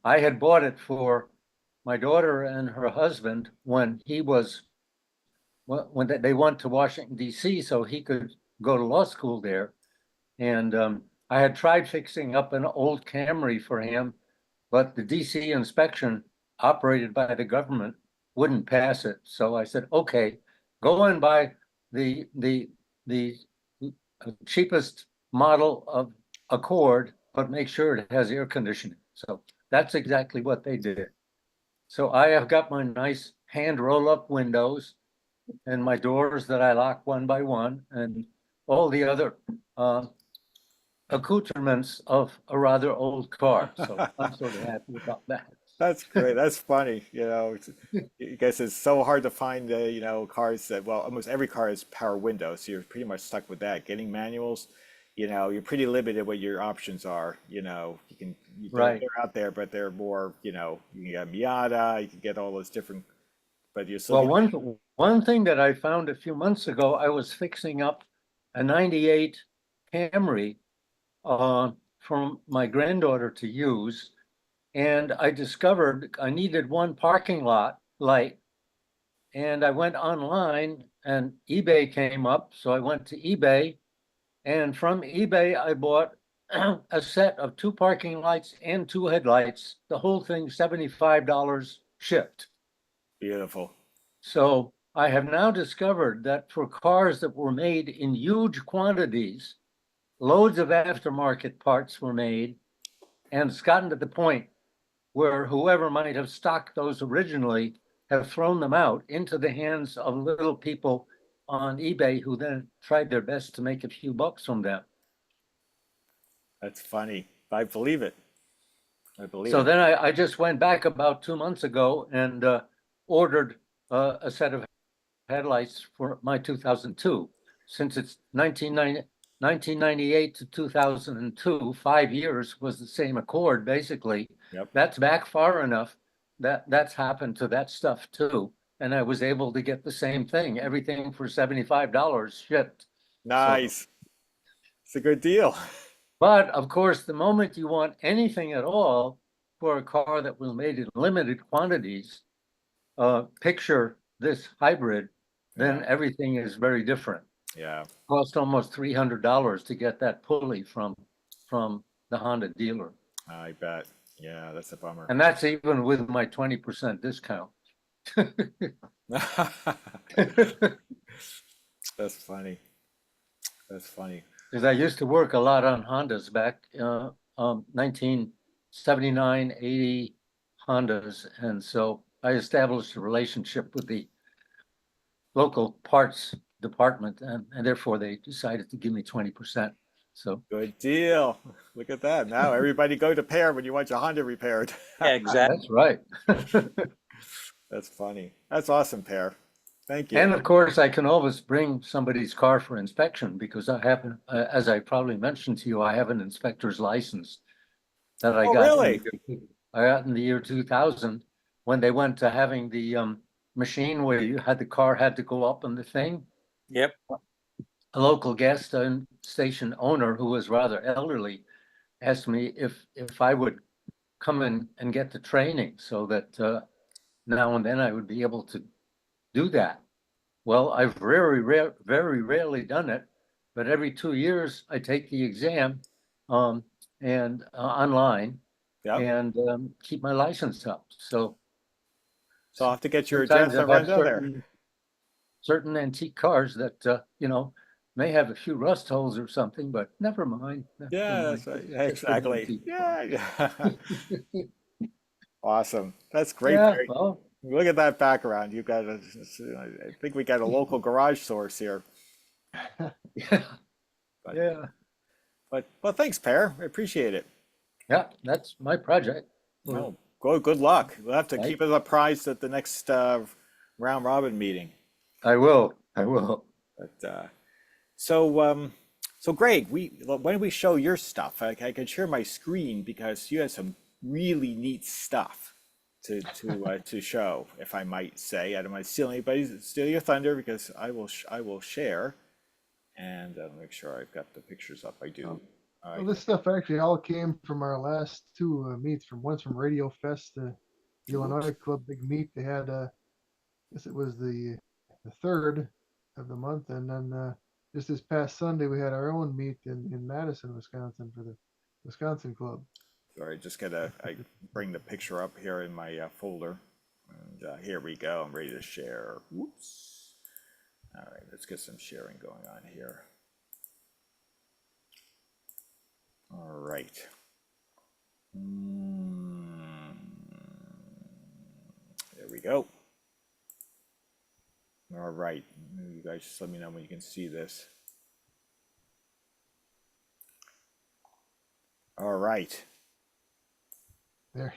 I had bought it for my daughter and her husband when they went to Washington D.C. so he could go to law school there, and I had tried fixing up an old Camry for him, but the DC inspection operated by the government wouldn't pass it. So I said, okay, go and buy the cheapest model of Accord, but make sure it has air conditioning. So that's exactly what they did. So I have got my nice hand roll up windows and my doors that I lock one by one and all the other accoutrements of a rather old car. So I'm sort of happy about that. That's great. That's funny. You know, I guess it's so hard to find, you know, cars that, well, almost every car has power windows. So you're pretty much stuck with that. Getting manuals, you know, you're pretty limited what your options are. You know, Right. they're out there, but they're more, you know, you can get Miata, you can get all those different, but you're still Well, getting, one thing that I found a few months ago, I was fixing up a 98 Camry for my granddaughter to use. And I discovered I needed one parking lot light. And I went online and eBay came up. So I went to eBay, and from eBay, I bought a set of 2 parking lights and 2 headlights, the whole thing $75 shipped. beautiful. So I have now discovered that for cars that were made in huge quantities, loads of aftermarket parts were made, and it's gotten to the point where whoever might have stocked those originally have thrown them out into the hands of little people on eBay who then tried their best to make a few bucks from them. That's funny. I believe it. I believe So it. then I just went back about 2 months ago and ordered a set of headlights for my 2002. Since it's 1998 to 2002, 5 years was the same Accord, basically. Yep. That's back far enough that that's happened to that stuff too. And I was able to get the same thing, everything for $75 shipped. Nice. It's a good deal. But of course, the moment you want anything at all for a car that was made in limited quantities, picture this hybrid, then Yeah. everything is very different. Yeah. Cost almost $300 to get that pulley from the Honda dealer. I bet. Yeah, that's a bummer. And that's even with my 20% discount. That's funny. That's funny. Because I used to work a lot on Hondas back 1979, 80 Hondas. And so I established a relationship with the local parts department, and therefore they decided to give me 20%. So Good deal. Look at that. Now everybody go to Pear when you want your Honda repaired. Yeah, exactly. that's right. That's funny. That's awesome, Pear. Thank you. And of course, I can always bring somebody's car for inspection because I have, as I probably mentioned to you, I have an inspector's license that I Oh, got. really? I got in the year 2000 when they went to having the machine where you had the car had to go up on the thing. Yep. A local gas station owner who was rather elderly asked me if I would come in and get the training so that now and then I would be able to do that. Well, I've very rarely done it, but every 2 years I take the exam and online Yep. and keep my license up. So So I'll have to get your sometimes address and I run have down there. certain antique cars that you know, may have a few rust holes or something, but never mind. Never Yeah, mind. that's right. It's just an Exactly. antique. Yeah. Awesome. That's great, Yeah, Perry. well, Look at that background. You've got a, I think we got a local garage source here. yeah, But, yeah, but thanks, Pear. I appreciate it. yeah, that's my project. No, good luck. We'll have to Right. keep us apprised at the next round robin meeting. I will. But so Greg, why don't we show your stuff? I can share my screen because you have some really neat stuff to show, if I might say. I don't want to steal your thunder because I will share, and make sure I've got the pictures up. I do. Well, this stuff actually all came from our last two meets. Once from Radio Fest, the Illinois Club big meet. They had, I guess it was the 3rd of the month, and then just this past Sunday we had our own meet in Madison, Wisconsin for the Wisconsin Club. Sorry, I bring the picture up here in my folder, and here we go. I'm ready to share. Whoops. All right, let's get some sharing going on here. All right. There we go. All right, you guys just let me know when you can see this. All right. There,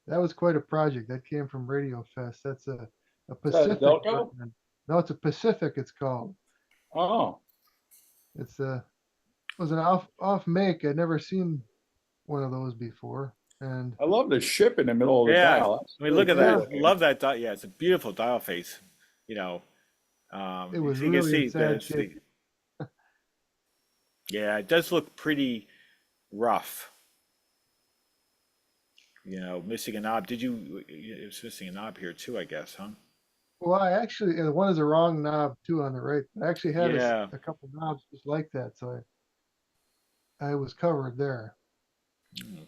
that was quite a project. That came from Radio Fest. That's a that a Pacific. Delco? brand. No, it's a Pacific. It's called. Oh, It was an off make. I'd never seen one of those before, and I love the ship in the middle of the Yeah, dial. That's I mean, look at really that. cool looking. Love that. Yeah, it's a beautiful dial face. You know, it was you can really see in sad shape. yeah, it does look pretty rough. You know, missing a knob. It's missing a knob here too, I guess, huh? Well, I actually, one is a wrong knob too on the right. I actually had Yeah. a couple knobs just like that, so I was covered there.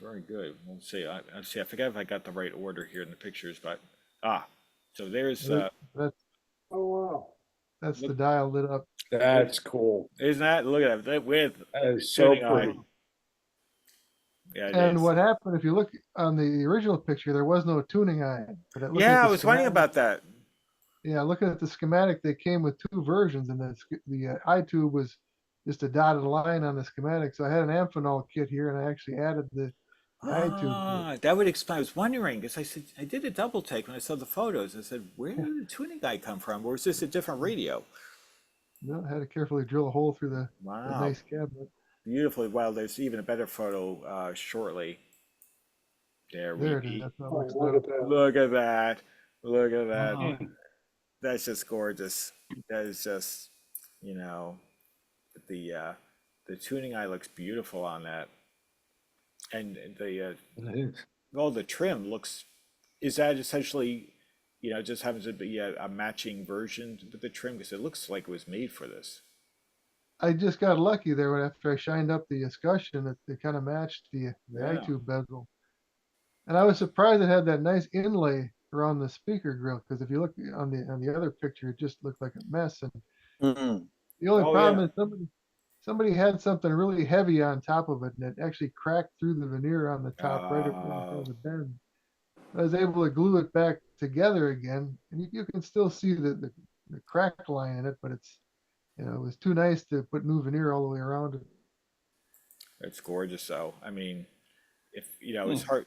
Very good. We'll see. I forget if I got the right order here in the pictures, but so there's That's Oh, wow. that's the Look- dial lit up. That's cool. isn't that, look at that with That is so tuning eye. pretty. Yeah, it And is. what happened, if you look on the original picture, there was no tuning eye. But looking Yeah, at I the was wondering schematic- about that. Yeah, looking at the schematic, they came with two versions, and the eye tube was just a dotted line on the schematic. So I had an Amphenol kit here, and I actually added the eye tube. to it. That would explain. I was wondering because I said I did a double take when I saw the photos. I said, where did the tuning guy come from? Or is this a different radio? No, I had to carefully drill a hole through the Wow, nice cabinet. beautifully. Well, there's even a better photo shortly. There There we it is. be. That's how it Oh, looks look now. at that. Look at that. Look at that. Wow. That's just gorgeous. That is just, the the tuning eye looks beautiful on that. And the, It is. well, the trim looks, is that essentially, just happens to be a matching version with the trim? Because it looks like it was made for this. I just got lucky there when after I shined up the escutcheon, it kind of matched the Yeah. eye-tube bezel. And I was surprised it had that nice inlay around the speaker grill, because if you look on the other picture, it just looked like a mess. And Mhm. the only Oh, problem yeah. is somebody had something really heavy on top of it, and it actually cracked through the veneer on the top right before the bend. I was able to glue it back together again, and you can still see the crack line in it, but it's, it was too nice to put new veneer all the way around it. It's gorgeous, though. I mean, if, it's hard.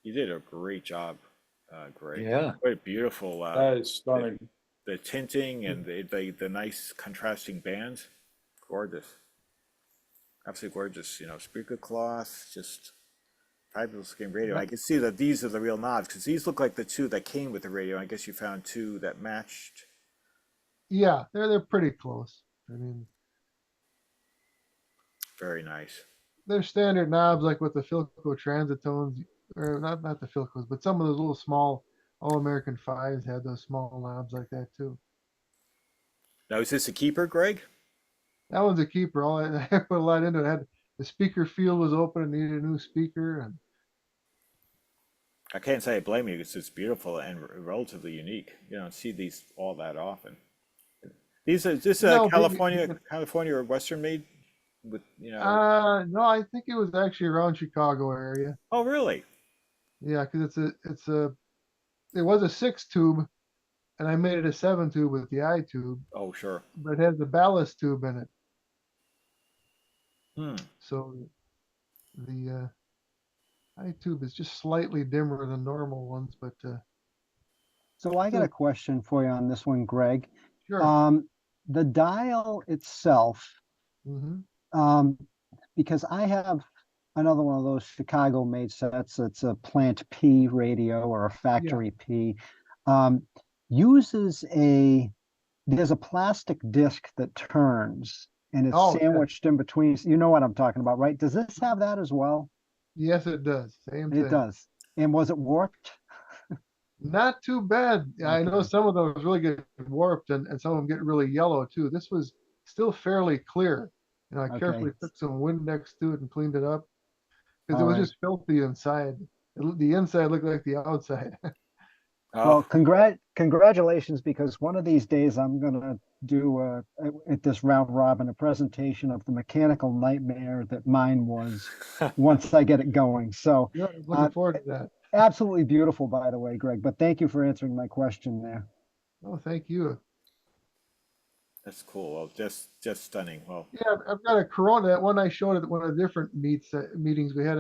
You did a great job, Greg. Yeah. What a beautiful, That is stunning. the tinting and the nice contrasting bands. Gorgeous. Absolutely gorgeous. Speaker cloth, just fabulous looking radio. I can see that these are the real knobs, because these look like the two that came with the radio. I guess you found two that matched. Yeah, they're pretty close. I mean, Very nice. they're standard knobs like with the Philco Transitones, or not the Philcos, but some of those little small All-American 5s had those small knobs like that too. Now, is this a keeper, Greg? That one's a keeper. I put a lot into it. The speaker field was open and needed a new speaker, and I can't say I blame you, because it's beautiful and relatively unique. You don't see these all that often. Is this No, California or Western made with, no, I think it was actually around Chicago area. Oh, really? Yeah, because it was a 6 tube, and I made it a 7 tube with the eye tube, Oh, sure. but it has the ballast tube in it. Hmm. So the eye tube is just slightly dimmer than normal ones, but So I got a question for you on this one, Greg. sure. The dial itself, Hmm. because I have another one of those Chicago made sets. It's a plant P radio or a factory P. Uses there's a plastic disc that turns and it's Oh, yeah. sandwiched in between. You know what I'm talking about, right? Does this have that as well? Yes, it does. Same thing. It does. And was it warped? Not too bad. I know Okay. some of those really get warped, and some of them get really yellow too. This was still fairly clear. I Okay. carefully took some Windex to it and cleaned it up, because it All was right. just filthy inside. The inside looked like the outside. Well, congratulations, because one of these days I'm gonna do at this round robin a presentation of the mechanical nightmare that mine was once I get it going. So Yeah, I'm looking forward to that. absolutely beautiful, by the way, Greg. But thank you for answering my question there. Oh, thank you. That's cool. Well, just stunning. Well, Yeah, I've got a Corona. That one I showed at one of the different meetings. I had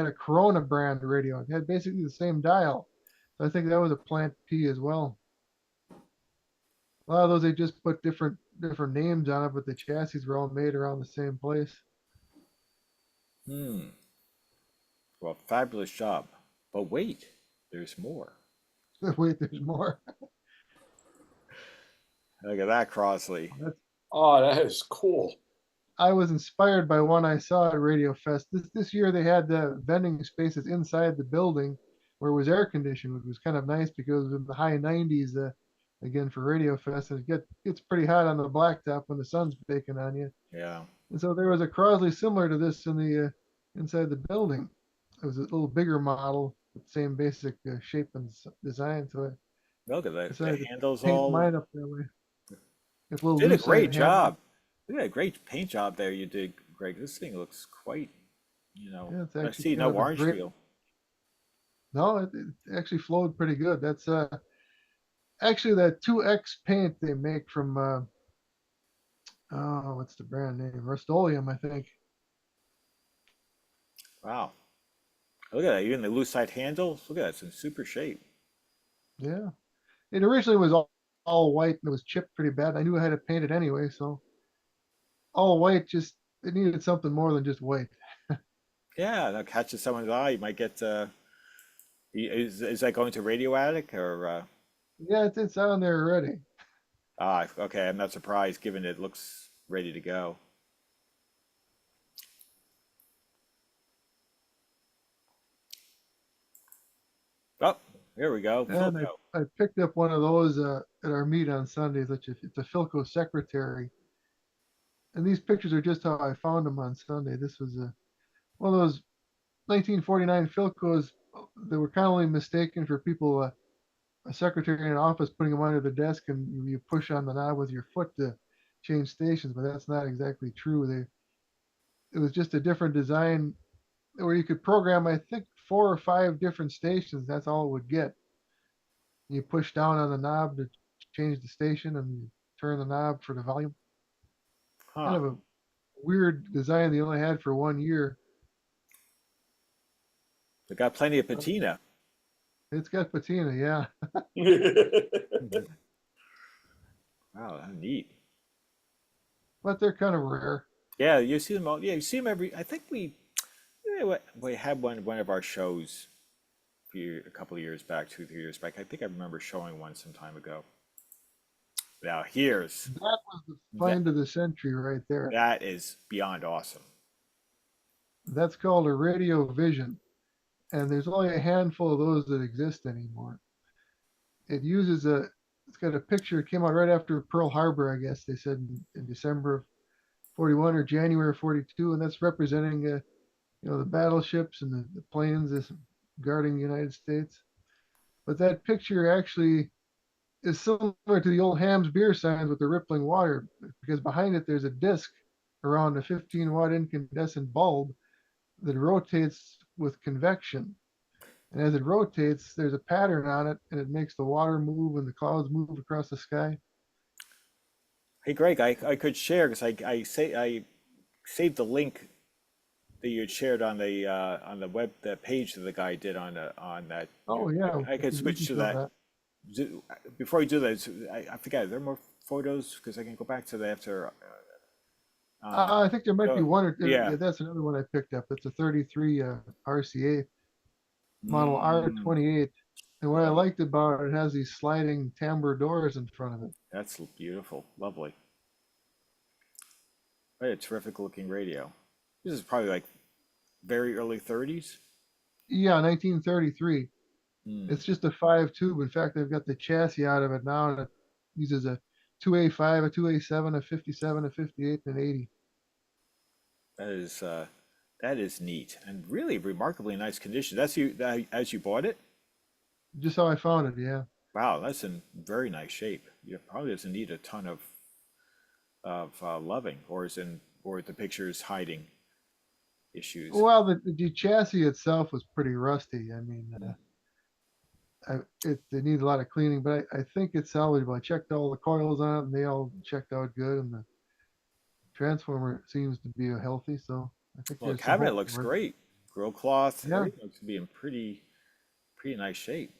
a Corona brand radio. It had basically the same dial. So I think that was a Plant P as well. A lot of those they just put different names on it, but the chassis were all made around the same place. well, fabulous job. But wait, there's more. Wait, there's more. Look at that, Crosley. Oh, that is cool. I was inspired by one I saw at Radio Fest. This year they had the vending spaces inside the building where it was air conditioned, which was kind of nice because it was in the high 90s again for Radio Fest. And it gets pretty hot on the blacktop when the sun's baking on you. Yeah. And so there was a Crosley similar to this in the inside the building. It was a little bigger model, with the same basic shape and design. So Look at I that. decided The to handles paint all mine up that way. It's a little did a loose side great handle. job. Look at a great paint job there you did, Greg. This thing looks quite, Yeah, it's I actually see kind no of a orange great- peel. No, it actually flowed pretty good. That's actually that 2X paint they make from oh, what's the brand name? Rust-Oleum, I think. Wow. Look at that. Even the loose side handles. Look at that. It's in super shape. Yeah. It originally was all white and it was chipped pretty bad. I knew I had to paint it anyway, so all white, just it needed something more than just white. Yeah, that catches someone's eye. You might get is that going to Radio Attic or Yeah, it's on there already. okay, I'm not surprised given it looks ready to go. Here we go. And Philco. I picked up one of those at our meet on Sundays, which it's a Philco secretary. And these pictures are just how I found them on Sunday. This was one of those 1949 Philcos that were kind of only mistaken for people, a secretary in an office putting them under the desk and you push on the knob with your foot to change stations, but that's not exactly true. It was just a different design where you could program, I think, 4 or 5 different stations. That's all it would get. You push down on the knob to change the station and you turn the knob for the volume. Kind Huh. of a weird design they only had for 1 year. They got plenty of patina. It's got patina, yeah. Wow, neat. But they're kind of rare. Yeah, you see them all. Yeah, you see them every. I think we had one of our shows a couple of years back, 2 3 years back. I think I remember showing one some time ago. Now here's That was the find of the century right there. that is beyond awesome. That's called a radio vision. And there's only a handful of those that exist anymore. It's got a picture, it came out right after Pearl Harbor, I guess they said in December of 41 or January of 42, and that's representing, the battleships and the planes guarding the United States. But that picture actually is similar to the old Ham's beer signs with the rippling water, because behind it there's a disc around a 15-watt incandescent bulb that rotates with convection. And as it rotates, there's a pattern on it, and it makes the water move and the clouds move across the sky. Hey Greg, I could share because I saved the link that you had shared on the web, that page that the guy did on that. Oh yeah, I could switch to that. Before you do that, I forgot. Are there more photos? Because I can go back to that after. I think there might be one or two. yeah. Yeah, that's another one I picked up. It's a 33 RCA model R28. And what I liked about it, it has these sliding timbre doors in front of it. That's beautiful, lovely. What a terrific looking radio. This is probably like very early 30s. Yeah, 1933. Hmm. It's just a 5-tube. In fact, they've got the chassis out of it now, and it uses a 2A5, a 2A7, a 57, a 58, and an 80. That is neat and really remarkably nice condition. That's as you bought it? Just how I found it, yeah. Wow, that's in very nice shape. You probably doesn't need a ton of loving, or the picture's hiding issues. Well, the chassis itself was pretty rusty. I mean, it needs a lot of cleaning, but I think it's salvageable. I checked all the coils on it, and they all checked out good, and the transformer seems to be healthy. So I think Well, the there's some cabinet hope looks for it. great. Grill cloth, Yeah. everything looks to be in pretty nice shape.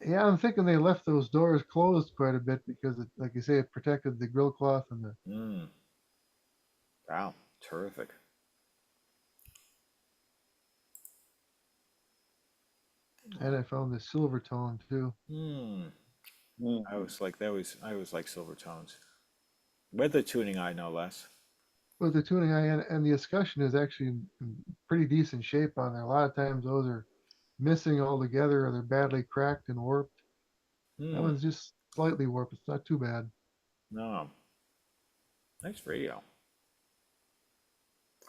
Yeah, I'm thinking they left those doors closed quite a bit because, like you say, it protected the grill cloth and the. Wow, terrific. And I found the silver tone too. I always like silver tones. With the tuning eye, no less. But the tuning eye and the escutcheon is actually in pretty decent shape on there. A lot of times those are missing altogether, or they're badly cracked and warped. That one's just slightly warped. It's not too bad. No. Nice radio.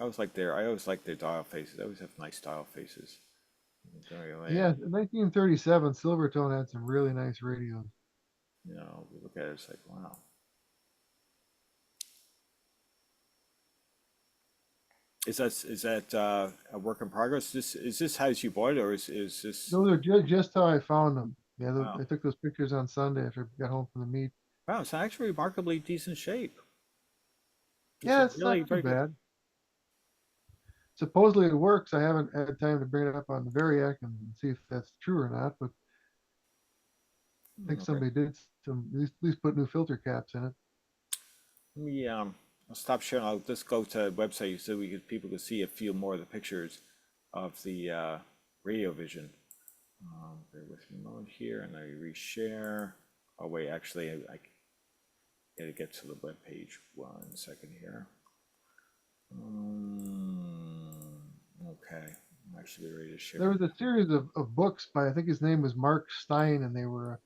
I always like their dial faces. They always have nice dial faces. Yeah, in 1937, Silvertone had some really nice radios. You know, we look at it, it's like, wow. Is that a work in progress? Is this how you bought it, or is this? Those are just how I found them. Yeah, Wow. I took those pictures on Sunday after I got home from the meet. Wow, it's actually remarkably decent shape. Yeah, it's really not very too good. bad. Supposedly it works. I haven't had time to bring it up on the Variac and see if that's true or not, but I think somebody did at least put new filter caps in it. Let me I'll stop sharing. I'll just go to the website so people can see a few more of the pictures of the Radio Vision. Bear with me a moment here, and I reshare. Oh wait, actually, I gotta get to the web page. 1 second here. Okay, I'm actually ready to share. There was a series of books by, I think his name was Mark Stein, and they were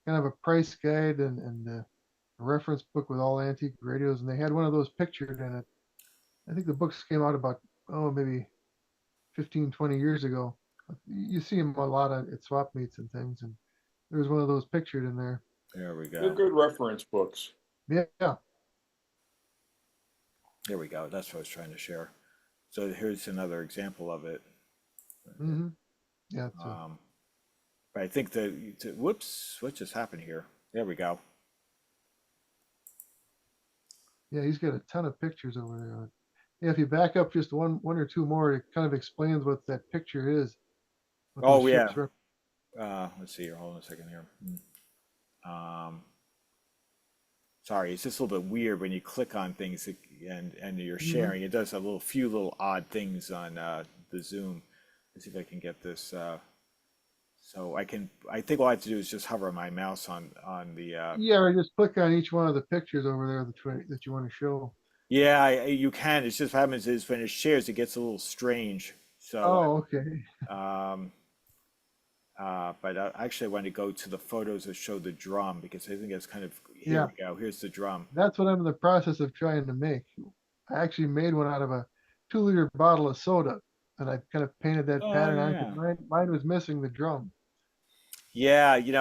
kind of a price guide and a reference book with all antique radios, and they had one of those pictured in it. I think the books came out about, maybe 15, 20 years ago. You see them a lot at swap meets and things, and there was one of those pictured in there. There we They're go. good reference books. Yeah. There we go. That's what I was trying to share. So here's another example of it. Mm-hmm. Yeah. But I think whoops, what just happened here? There we go. Yeah, he's got a ton of pictures over there. Yeah, if you back up just one or two more, it kind of explains what that picture is. What Oh those yeah. ships Let's see here. Hold on a second here. Sorry, it's just a little bit weird when you click on things and you're sharing. It does a few little odd things on the Zoom. Let's see if I can get this. So I think all I have to do is just hover my mouse on the. Yeah, or just click on each one of the pictures over there that you want to show. Yeah, you can. It's just what happens is when it shares, it gets a little strange. So. Oh, okay. But I actually want to go to the photos that show the drum because I think that's kind of, here Yeah. we go. Here's the drum. That's what I'm in the process of trying to make. I actually made one out of a 2-liter bottle of soda, and I kind of painted that Oh, pattern on yeah. because mine was missing the drum. Yeah, and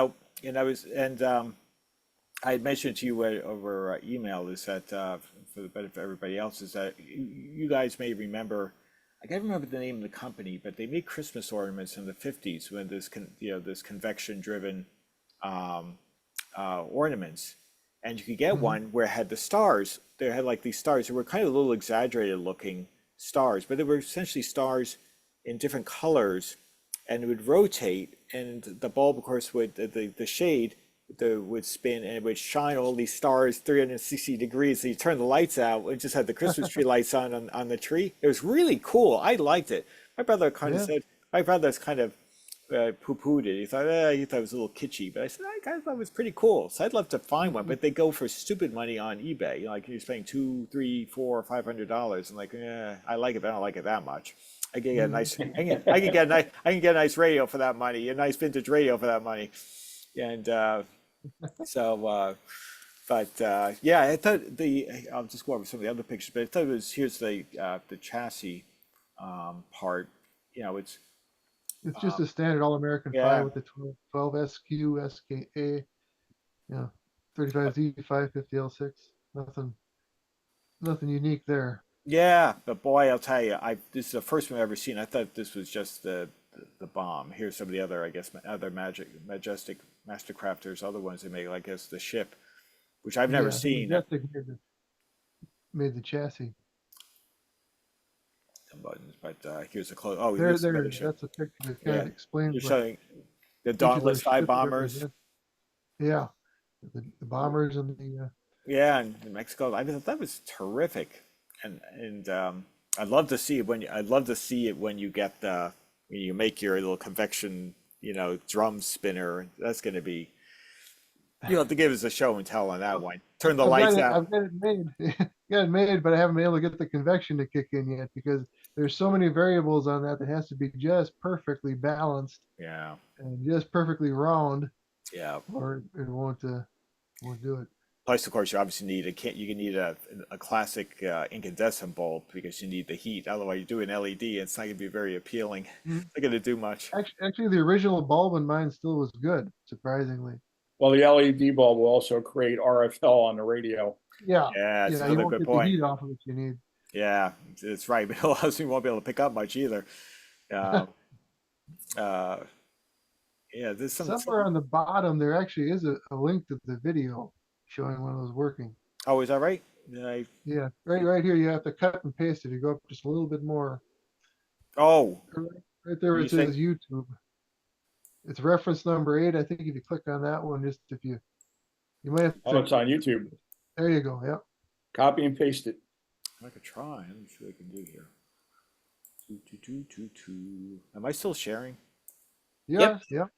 I had mentioned to you over email is that for the benefit of everybody else is that you guys may remember. I can't remember the name of the company, but they made Christmas ornaments in the 50s when this convection-driven ornaments, and you could get one where it had the stars. They had like these stars. They were kind of a little exaggerated looking stars, but they were essentially stars in different colors, and it would rotate, and the bulb, of course, would the shade would spin and it would shine all these stars 360 degrees. So you turn the lights out, it just had the Christmas tree lights on the tree. It was really cool. I liked it. My brother kind of said, my brother's kind of poo-pooed it. He thought it was a little kitschy, but I said, I thought it was pretty cool. So I'd love to find one, but they go for stupid money on eBay. Like you're spending $200, $300, $400, $500, and like, I like it, but I don't like it that much. I can get a nice, I can get a nice radio for that money, a nice vintage radio for that money, and yeah, I thought I'll just go over some of the other pictures, but I thought here's the chassis part. It's just a standard all-American 5 with the 12 SQ, SKA, 35Z, 550 L6. Nothing unique there. Yeah, but boy, I'll tell you, this is the first one I've ever seen. I thought this was just the bomb. Here's some of the other, I guess, other Majestic Mastercrafters, other ones they make, I guess, the ship, which I've never seen. Majestic made the chassis. Some buttons, but here's the close. Oh, that's a picture that kind of explains. You're showing the Dauntless Dive bombers. Yeah, the bombers and the. Yeah, and in Mexico, I mean, that was terrific, and I'd love to see it when you get when you make your little convection, drum spinner. That's going to be. You'll have to give us a show and tell on that one. Turn the lights out. I've got it made. Got it made, but I haven't been able to get the convection to kick in yet because there's so many variables on that has to be just perfectly balanced. Yeah. And just perfectly round. Yeah. Or it won't do it. Plus, of course, you obviously need a classic incandescent bulb because you need the heat. Otherwise, you do an LED, and it's not going to be very appealing. It's not going to do much. Actually, the original bulb in mine still was good, surprisingly. Well, the LED bulb will also create RFL on the radio. Yeah. Yeah, it's you another won't good get point. The heat off of it you need. Yeah, it's right. But else you won't be able to pick up much either. Yeah, there's somewhere on the bottom there actually is a link to the video showing one of those working. Oh, is that right? Yeah, right here. You have to cut and paste it. You go up just a little bit more. Oh, right there it says YouTube. It's reference number 8. I think if you click on that one, just you might have to. Oh, it's on YouTube. There you go. Yep. Copy and paste it. I could try. Let me see what I can do here. Am I still sharing? Yeah. Yep.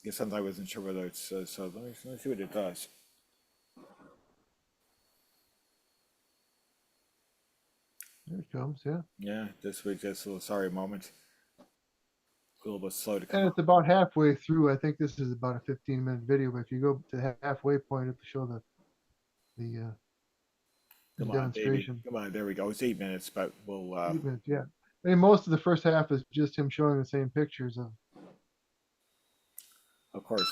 I guess sometimes I wasn't sure whether it's so. Let me see what it does. There it comes, yeah. Yeah, this week, just a little sorry moment. A little bit slow to And come. it's about halfway through. I think this is about a 15-minute video, but if you go to the halfway point, it'll show the Come on, baby. demonstration. Come on, there we go. It's 8 minutes, but we'll, 8 minutes, yeah. I mean, most of the first half is just him showing the same pictures of course.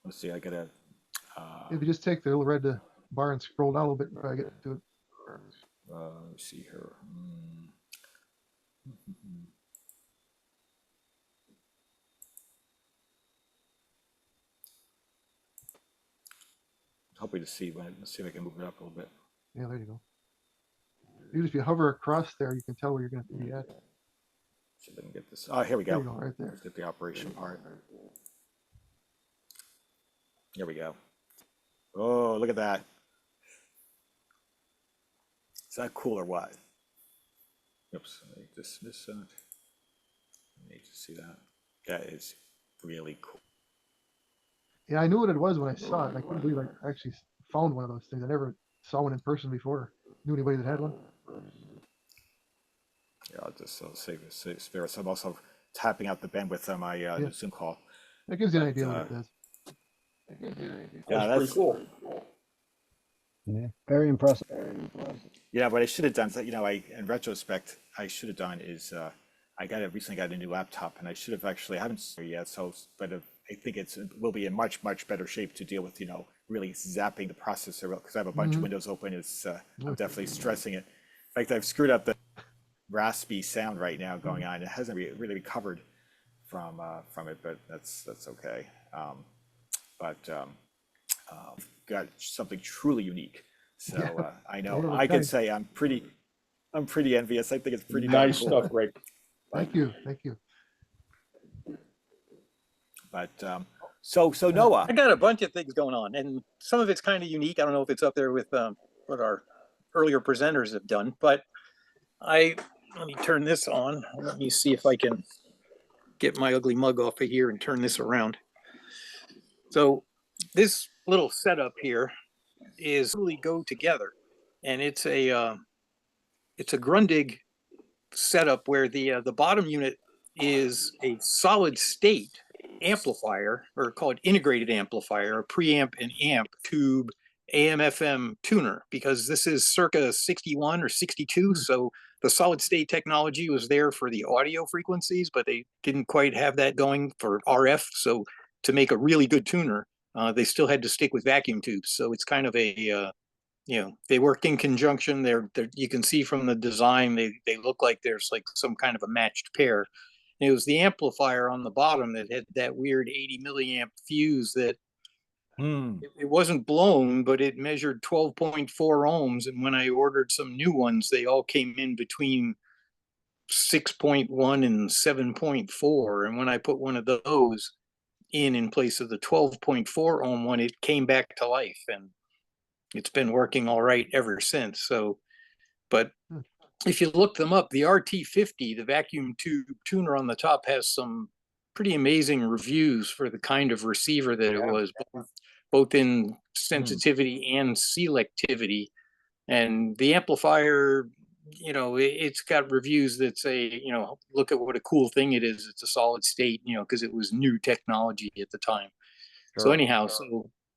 Let's see, I gotta, if you just take the little red bar and scroll down a little bit, you probably get to it. let's see here. Hoping to see when, let's see if I can move it up a little bit. Yeah, there you go. Even if you hover across there, you can tell where you're going to be at. See if I can get this. Oh, here we There go. you go, right there. Let's get the operation part. Here we go. Oh, look at that. Is that cool or what? Oops, I dismiss that. I need to see that. That is really cool. Yeah, I knew what it was when I saw it. I couldn't believe I actually found one of those things. I never saw one in person before. Knew anybody that had one. Yeah, I'll save spare. So I'm also tapping out the bandwidth on my Zoom call. That gives you an idea what it does. Yeah, That's pretty cool. Yeah, very impressive. Yeah, what I should have done, you know, in retrospect, I should have done is I recently got a new laptop, and I should have actually, I haven't started yet, so, but I think will be in much better shape to deal with, you know, really zapping the processor, because I have a bunch of windows open. It's I'm definitely stressing it. In fact, I've screwed up the raspy sound right now going on. It hasn't really recovered from it, but that's okay. Got something truly unique. So I know I can say I'm pretty envious. I think it's pretty Nice cool. stuff, Greg. Thank you. But so Noah, I got a bunch of things going on, and some of it's kind of unique. I don't know if it's up there with what our earlier presenters have done, but let me turn this on. Let me see if I can get my ugly mug off of here and turn this around. So this little setup here is really go together, and it's a Grundig setup where the bottom unit is a solid state amplifier, or called integrated amplifier, a preamp and amp tube AM/FM tuner, because this is circa 61 or 62. So the solid state technology was there for the audio frequencies, but they didn't quite have that going for RF. So to make a really good tuner, they still had to stick with vacuum tubes. So it's kind of a they work in conjunction. They're you can see from the design, they look like there's like some kind of a matched pair. And it was the amplifier on the bottom that had that weird 80 milliamp fuse that it wasn't blown, but it measured 12.4 ohms. And when I ordered some new ones, they all came in between 6.1 and 7.4. And when I put one of those in place of the 12.4 ohm one, it came back to life, and it's been working all right ever since. So, but if you look them up, the RT50, the vacuum tube tuner on the top, has some pretty amazing reviews for the kind of receiver that it was, both in sensitivity and selectivity. And the amplifier, it's got reviews that say, look at what a cool thing it is. It's a solid state, because it was new technology at the time. Sure. So anyhow,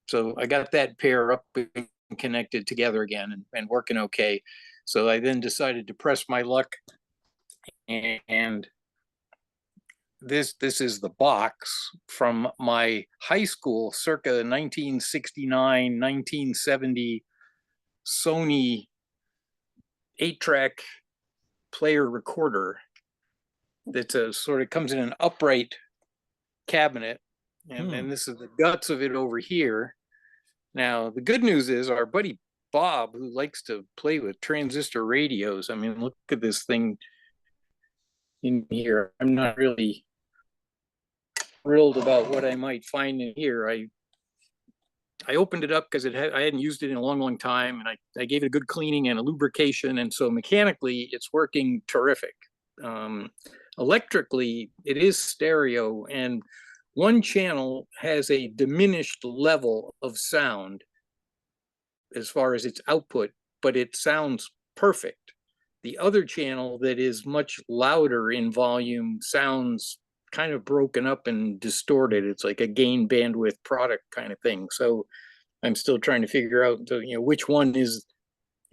so I got that pair up and connected together again and working okay. So I then decided to press my luck, and this is the box from my high school, circa 1969, 1970 Sony 8-track player recorder. That's comes in an upright cabinet, and this is the guts of it over here. Now, the good news is our buddy Bob, who likes to play with transistor radios, I mean, look at this thing in here. I'm not really thrilled about what I might find in here. I opened it up because I hadn't used it in a long time, and I gave it a good cleaning and a lubrication, and so mechanically it's working terrific. electrically, it is stereo, and one channel has a diminished level of sound as far as its output, but it sounds perfect. The other channel that is much louder in volume sounds kind of broken up and distorted. It's like a gain bandwidth product kind of thing. So I'm still trying to figure out, which one is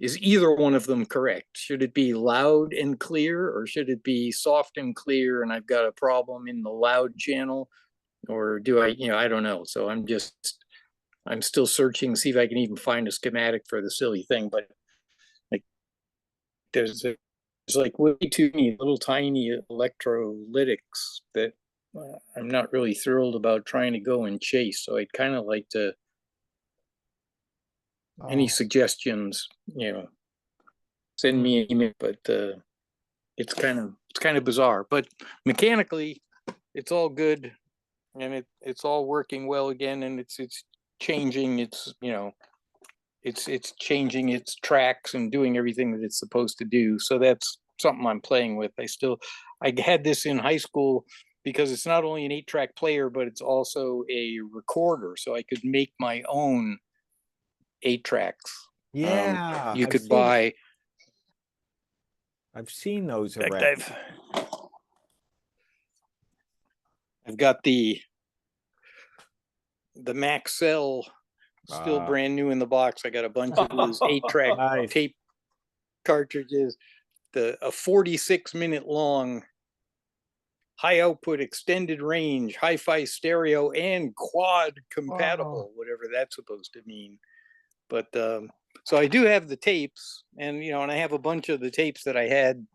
either one of them correct? Should it be loud and clear, or should it be soft and clear and I've got a problem in the loud channel? Or do I don't know. So I'm still searching to see if I can even find a schematic for the silly thing. But like there's like way too many little tiny electrolytics that I'm not really thrilled about trying to go and chase. So I'd kind of like to, any suggestions, send me an email. But it's kind of bizarre. But mechanically, it's all good, and it's all working well again, and it's changing its it's changing its tracks and doing everything that it's supposed to do. So that's something I'm playing with. I had this in high school because it's not only an 8-track player, but it's also a recorder. So I could make my own 8 tracks. Yeah. You could buy. I've seen those around. I've got the Maxell still brand new in the box. I got a bunch of those 8-track tape cartridges. A 46-minute long high output, extended range, hi-fi stereo, and quad compatible, whatever that's supposed to mean. But so I do have the tapes, and and I have a bunch of the tapes that I had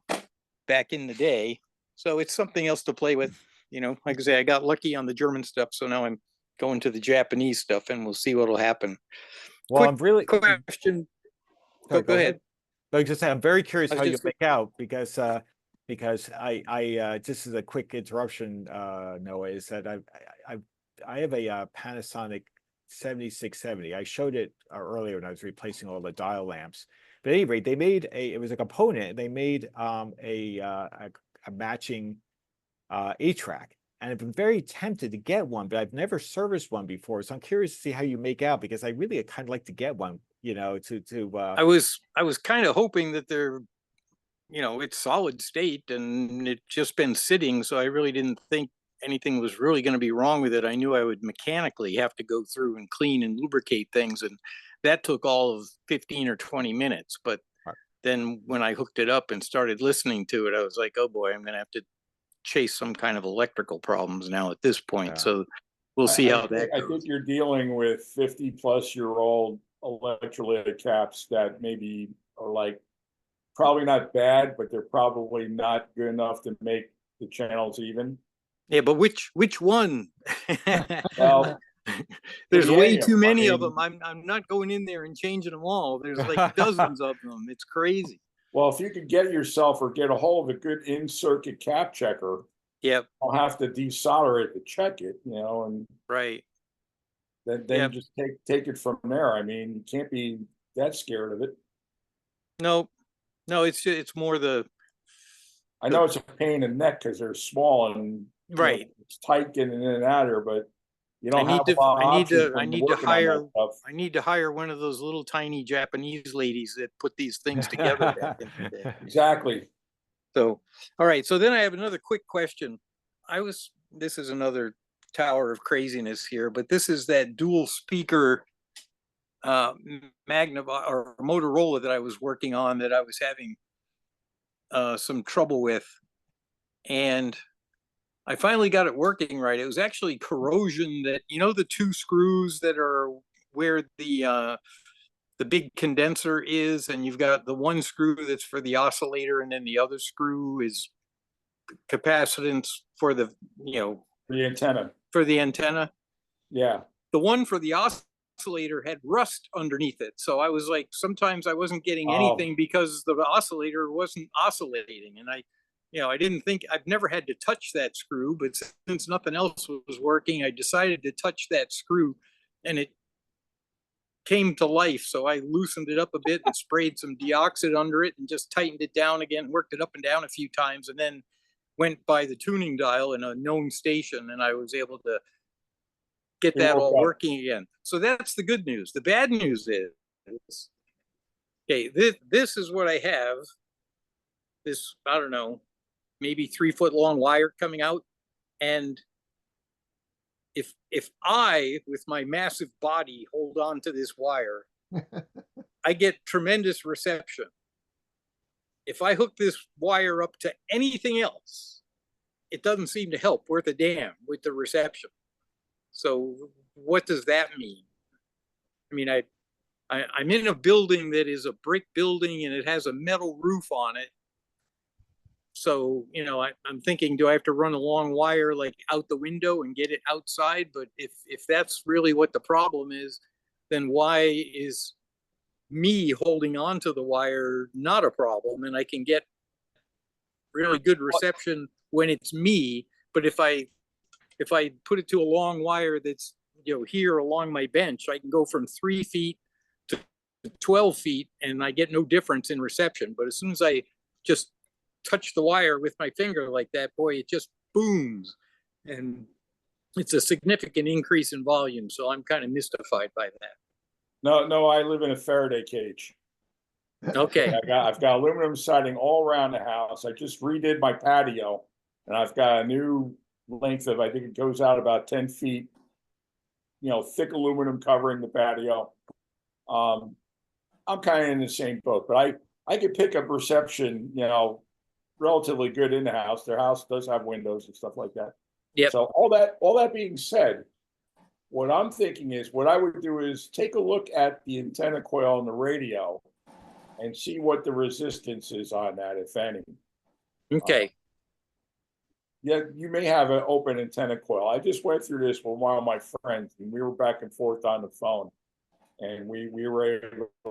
back in the day. So it's something else to play with. Like I say, I got lucky on the German stuff, so now I'm going to the Japanese stuff, and we'll see what'll happen. Well, I'm really question. Go ahead. Like I say, I'm very curious how you make out because I just as a quick interruption, Noah, is that I have a Panasonic 7670. I showed it earlier when I was replacing all the dial lamps. But at any rate, they made it was a component. They made a matching 8-track. And I've been very tempted to get one, but I've never serviced one before. So I'm curious to see how you make out, because I really kind of like to get one, I was kind of hoping that they're, it's solid state and it's just been sitting. So I really didn't think anything was really going to be wrong with it. I knew I would mechanically have to go through and clean and lubricate things. And that took all of 15 or 20 minutes. But then when I hooked it up and started listening to it, I was like, oh boy, I'm going to have to chase some kind of electrical problems now at this point. So we'll see how that goes. I think you're dealing with 50-plus-year-old electrolytic caps that maybe are like probably not bad, but they're probably not good enough to make the channels even. Yeah, but which one? Well, there's way too many of them. I'm not going in there and changing them all. There's like dozens of them. It's crazy. Well, if you could get yourself or get a hold of a good in-circuit cap checker, I'll have to desolder it to check it, and right. Then just take it from there. I mean, you can't be that scared of it. No, it's more I know it's a pain in the neck because they're small and it's tight getting in and out here, but you don't have a lot of options. I need to hire one of those little tiny Japanese ladies that put these things together back in the day. Exactly. So, all right. So then I have another quick question. This is another tower of craziness here, but this is that dual speaker Magnavox or Motorola that I was working on that I was having some trouble with, and I finally got it working right. It was actually corrosion that, the 2 screws that are where the big condenser is, and you've got the one screw that's for the oscillator, and then the other screw is capacitance for the antenna. For the antenna. Yeah. The one for the oscillator had rust underneath it. So I was like, sometimes I wasn't getting anything because the oscillator wasn't oscillating. And I didn't think, I've never had to touch that screw, but since nothing else was working, I decided to touch that screw, and it came to life. So I loosened it up a bit and sprayed some deoxit under it and just tightened it down again, worked it up and down a few times. And then went by the tuning dial in a known station, and I was able to get It that all worked out. working again. So that's the good news. The bad news is, okay, this is what I have. This, I don't know, maybe 3-foot long wire coming out. And if I, with my massive body, hold on to this wire, I get tremendous reception. If I hook this wire up to anything else, it doesn't seem to help worth a damn with the reception. So what does that mean? I mean, I'm in a building that is a brick building and it has a metal roof on it. So, you know, I'm thinking, do I have to run a long wire like out the window and get it outside? But if that's really what the problem is, then why is me holding on to the wire not a problem? And I can get really good reception when it's me. But if I put it to a long wire that's, you know, here along my bench, I can go from 3 feet to 12 feet and I get no difference in reception. But as soon as I just touch the wire with my finger like that, boy, it just booms. And it's a significant increase in volume. So I'm kind of mystified by that. No, I live in a Faraday cage. Okay. I've got aluminum siding all around the house. I just redid my patio, and I've got a new length of, I think it goes out about 10 feet, you know, thick aluminum covering the patio. I'm kind of in the same boat, but I could pick up reception, you know, relatively good in the house. Their house does have windows and stuff like that. Yeah. So all that being said, what I'm thinking is, what I would do is take a look at the antenna coil on the radio and see what the resistance is on that, if any. Okay. Yeah, you may have an open antenna coil. I just went through this with one of my friends, and we were back and forth on the phone. And we were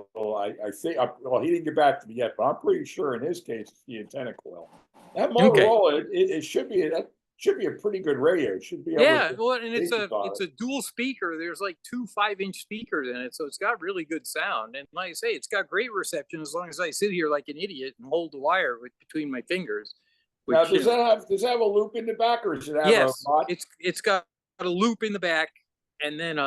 able, I think, well, he didn't get back to me yet, but I'm pretty sure in his case, it's the antenna coil. That Motorola, it should be, that should be a pretty good radio. It should be able Yeah, to well, and it's it. a dual speaker. There's like 2 5-inch speakers in it, so it's got really good sound. And like I say, it's got great reception as long as I sit here like an idiot and hold the wire between my fingers. Which, Now, does that have a loop in the back, or does it have yes, a mod? it's got a loop in the back, and then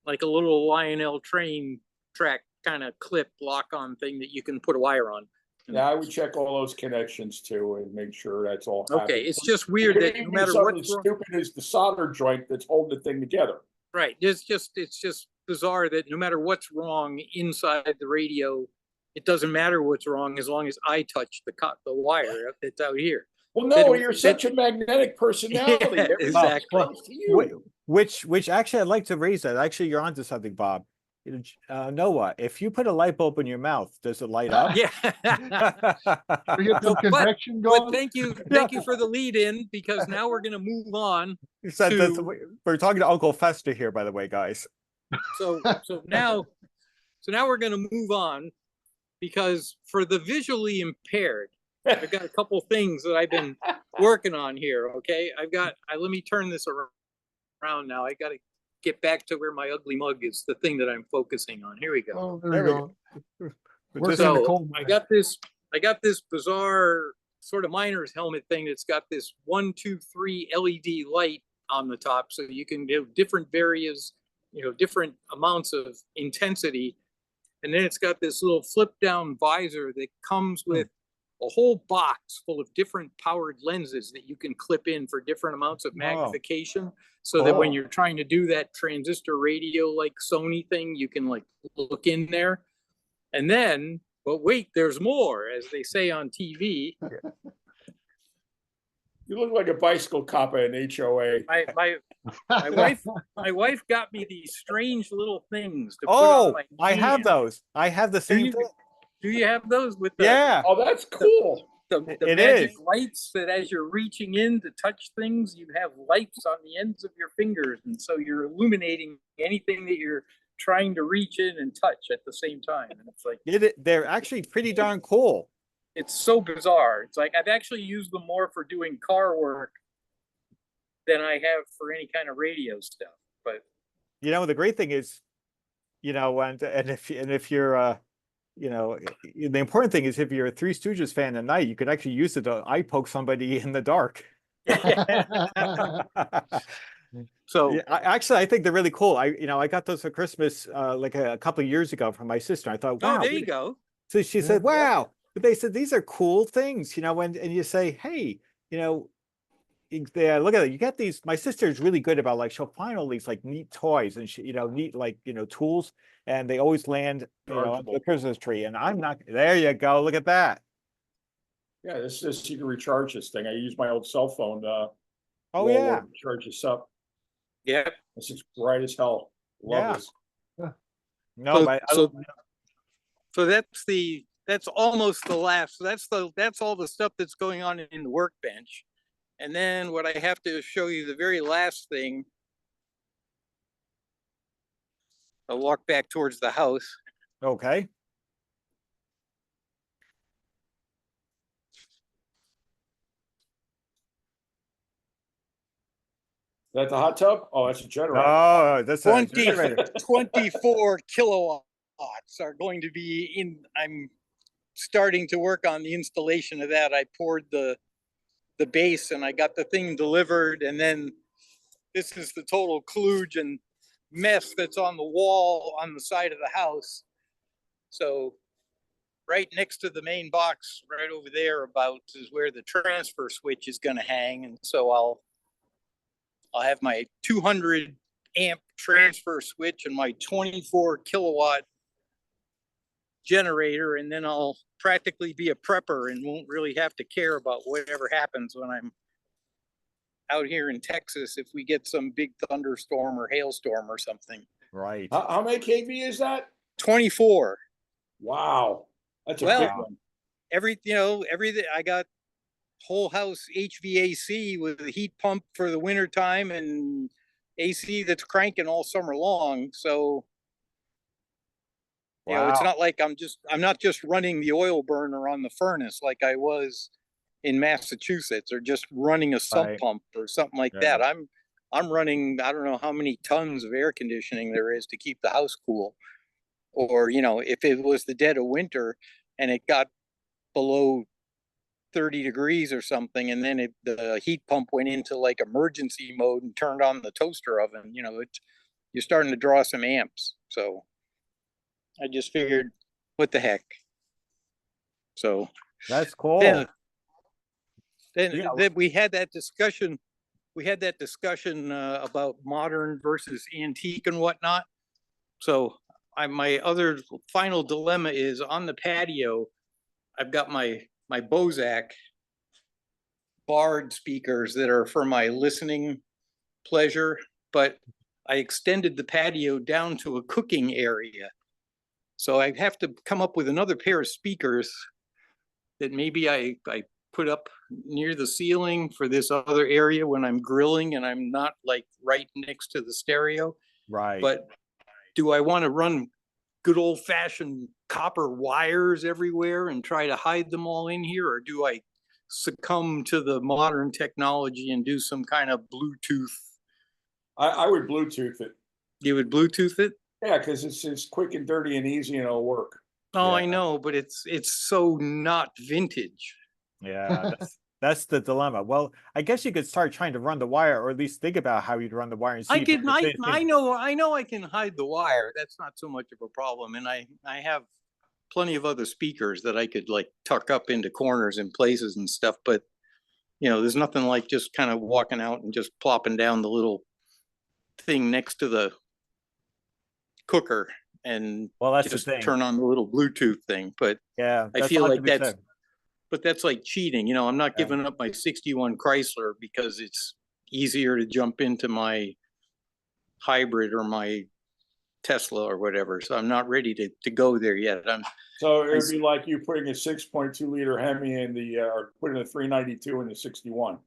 like a little Lionel train track kind of clip lock-on thing that you can put a wire on. Yeah, I would check all those connections too and make sure that's all. Okay, happening. it's just weird that no matter something what's wrong, stupid as the solder joint that's holding the thing together. right? It's just bizarre that no matter what's wrong inside the radio, it doesn't matter what's wrong as long as I touch the wire that's out here. Well, no, you're such a magnetic personality. Yeah, exactly. Which actually I'd like to raise that. Actually, you're onto something, Bob. Noah, if you put a light bulb in your mouth, does it light up? Yeah. We get some convection going. But thank you for the lead in, because now we're going to move on. We're talking to Uncle Fester here, by the way, guys. So now we're going to move on, because for the visually impaired, I've got a couple things that I've been working on here. Okay, let me turn this around now. I got to get back to where my ugly mug is, the thing that I'm focusing on. Here we go. Oh, there we go. So I got this bizarre sort of miner's helmet thing that's got this 1, 2, 3 LED light on the top, so you can do different different amounts of intensity. And then it's got this little flip down visor that comes with a whole box full of different powered lenses that you can clip in for different amounts of magnification. So that when you're trying to do that transistor radio like Sony thing, you can like look in there. And then, but wait, there's more, as they say on TV. You look like a bicycle cop at an HOA. My wife got me these strange little things to put on my I have hand. those. I have the same thing. Do you have those with the? Yeah. Oh, that's cool. The It magic is. lights that as you're reaching in to touch things, you have lights on the ends of your fingers, and so you're illuminating anything that you're trying to reach in and touch at the same time. And it's like They're actually pretty darn cool. it's so bizarre. It's like I've actually used them more for doing car work than I have for any kind of radio stuff. But The great thing is, and if you're you know, the important thing is if you're a Three Stooges fan at night, you could actually use it to eye poke somebody in the dark. So Yeah, actually, I think they're really cool. I got those for Christmas like a couple of years ago from my sister. I thought, oh, wow. there you go. So she Yeah. said, wow. But they said, these are cool things, and you say, hey, look at it. You get these. My sister is really good about, like, she'll find all these like neat toys and neat, like, tools, and they always land, under Chargeable. the Christmas tree. And I'm not, there you go. Look at that. Yeah, this is, you can recharge this thing. I use my old cell phone, Oh, while yeah. we charge this up. Yeah. This is bright as hell. Love Yeah. this. No, So- but So that's almost the last. That's all the stuff that's going on in the workbench. And then what I have to show you, the very last thing, I'll walk back towards the house. okay. Is that the hot tub? Oh, that's a generator. Oh, that's a 20 generator. 24 kilowatts are going to be in. I'm starting to work on the installation of that. I poured the base and I got the thing delivered, and then this is the total kludge and mess that's on the wall on the side of the house. So right next to the main box, right over there about, is where the transfer switch is going to hang. And so I'll have my 200 amp transfer switch and my 24 kilowatt generator, and then I'll practically be a prepper and won't really have to care about whatever happens when I'm out here in Texas if we get some big thunderstorm or hailstorm or something. Right. How many kV is that? 24. Wow. That's a Well, big one. everything. I got whole house HVAC with a heat pump for the winter time and AC that's cranking all summer long. So it's Wow. not like I'm not just running the oil burner on the furnace like I was in Massachusetts, or just running a sump Right. pump or something like Yeah. that. I'm running, I don't know how many tons of air conditioning there is to keep the house cool. Or, if it was the dead of winter and it got below 30 degrees or something, and then the heat pump went into like emergency mode and turned on the toaster oven, you're starting to draw some amps. So I just figured, what the heck? So That's cool. then Yeah. then we had that discussion. About modern versus antique and whatnot. So my other final dilemma is on the patio. I've got my Bozak Bard speakers that are for my listening pleasure, but I extended the patio down to a cooking area. So I have to come up with another pair of speakers that maybe I put up near the ceiling for this other area when I'm grilling and I'm not like right next to the stereo. Right. But do I want to run good old fashioned copper wires everywhere and try to hide them all in here? Or do I succumb to the modern technology and do some kind of Bluetooth? I would Bluetooth it. You would Bluetooth it? Yeah, because it's quick and dirty and easy and it'll work. Oh, Yeah. I know, but it's so not vintage. Yeah, that's the dilemma. Well, I guess you could start trying to run the wire, or at least think about how you'd run the wire and see. I know I can hide the wire. That's not so much of a problem. And I have plenty of other speakers that I could like tuck up into corners and places and stuff. But there's nothing like just kind of walking out and just plopping down the little thing next to the cooker and Well, that's just the thing. turn on the little Bluetooth thing. But Yeah, I that's feel all to like be said. that's like cheating. I'm not Yeah. giving up my 61 Chrysler because it's easier to jump into my hybrid or my Tesla or whatever. So I'm not ready to go there yet. So it would be like you putting a 6.2 liter Hemi in or putting a 392 in the 61.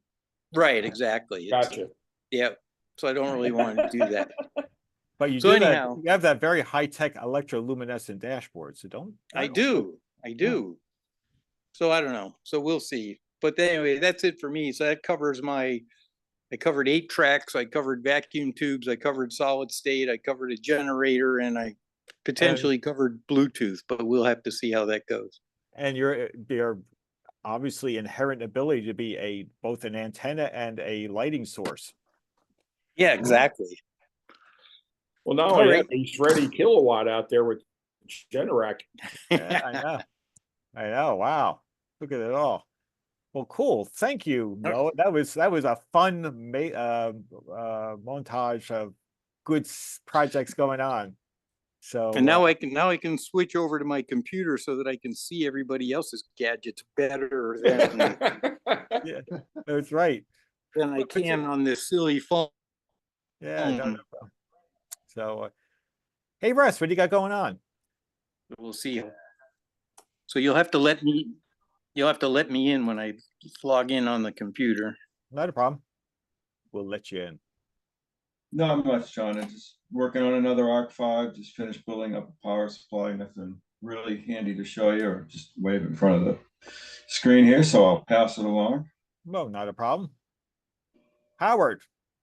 Right, exactly. Gotcha. Yeah. So I don't really want to do that. But you So do that. anyhow- You have that very high tech electroluminescent dashboard. So don't. I do. So I don't know. So we'll see. But anyway, that's it for me. So that covers I covered 8 tracks. I covered vacuum tubes. I covered solid state. I covered a generator, and I potentially covered Bluetooth, but we'll have to see how that goes. And your obviously inherent ability to be both an antenna and a lighting source. Yeah, exactly. Well, not All only right. that, he's ready kilowatt out there with Generac. Yeah, I know. I know. Wow. Look at it all. Well, cool. Thank you, Noah. That was a fun montage of good projects going on. So And now I can switch over to my computer so that I can see everybody else's gadgets better than yeah, that's right. than I can on this silly phone. Yeah. No. So, hey, Russ, what do you got going on? We'll see. So you'll have to let me in when I log in on the computer. Not a problem. We'll let you in. Not much, John. I'm just working on another Arc 5, just finished building up a power supply, nothing really handy to show you, or just wave in front of the screen here, so I'll pass it along. No, not a problem. Howard,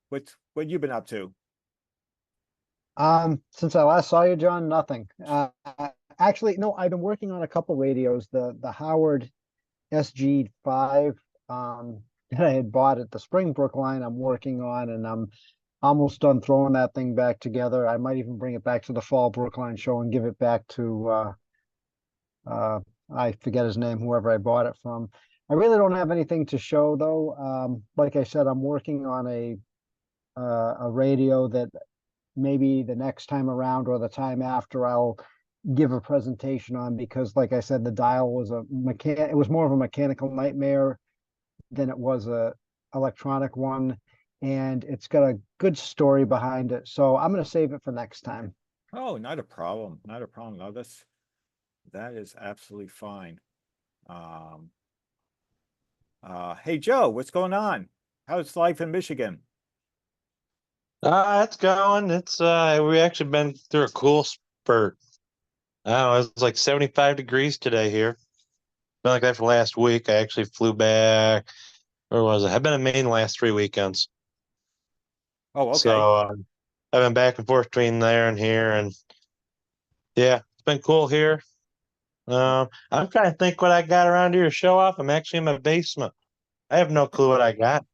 what you been up to? Since I last saw you, John, nothing. Actually, no, I've been working on a couple radios. The Howard SG5 that I had bought at the Springbrook line, I'm working on, and I'm almost done throwing that thing back together. I might even bring it back to the Fall Brookline show and give it back to I forget his name, whoever I bought it from. I really don't have anything to show though. Like I said, I'm working on a radio that maybe the next time around or the time after I'll give a presentation on, because like I said, the dial was it was more of a mechanical nightmare than it was a electronic one, and it's got a good story behind it. So I'm going to save it for next time. Oh, not a problem. Not a problem. No, that is absolutely fine. Hey Joe, what's going on? How's life in Michigan? It's going. It's we actually been through a cool spurt. I don't know, it's like 75 degrees today here. Been like that for last week. I actually flew back. Where was it? I've been in Maine the last 3 weekends. Oh, okay. So I've been back and forth between there and here, and yeah, it's been cool here. I'm trying to think what I got around here to show off. I'm actually in my basement. I have no clue what I got.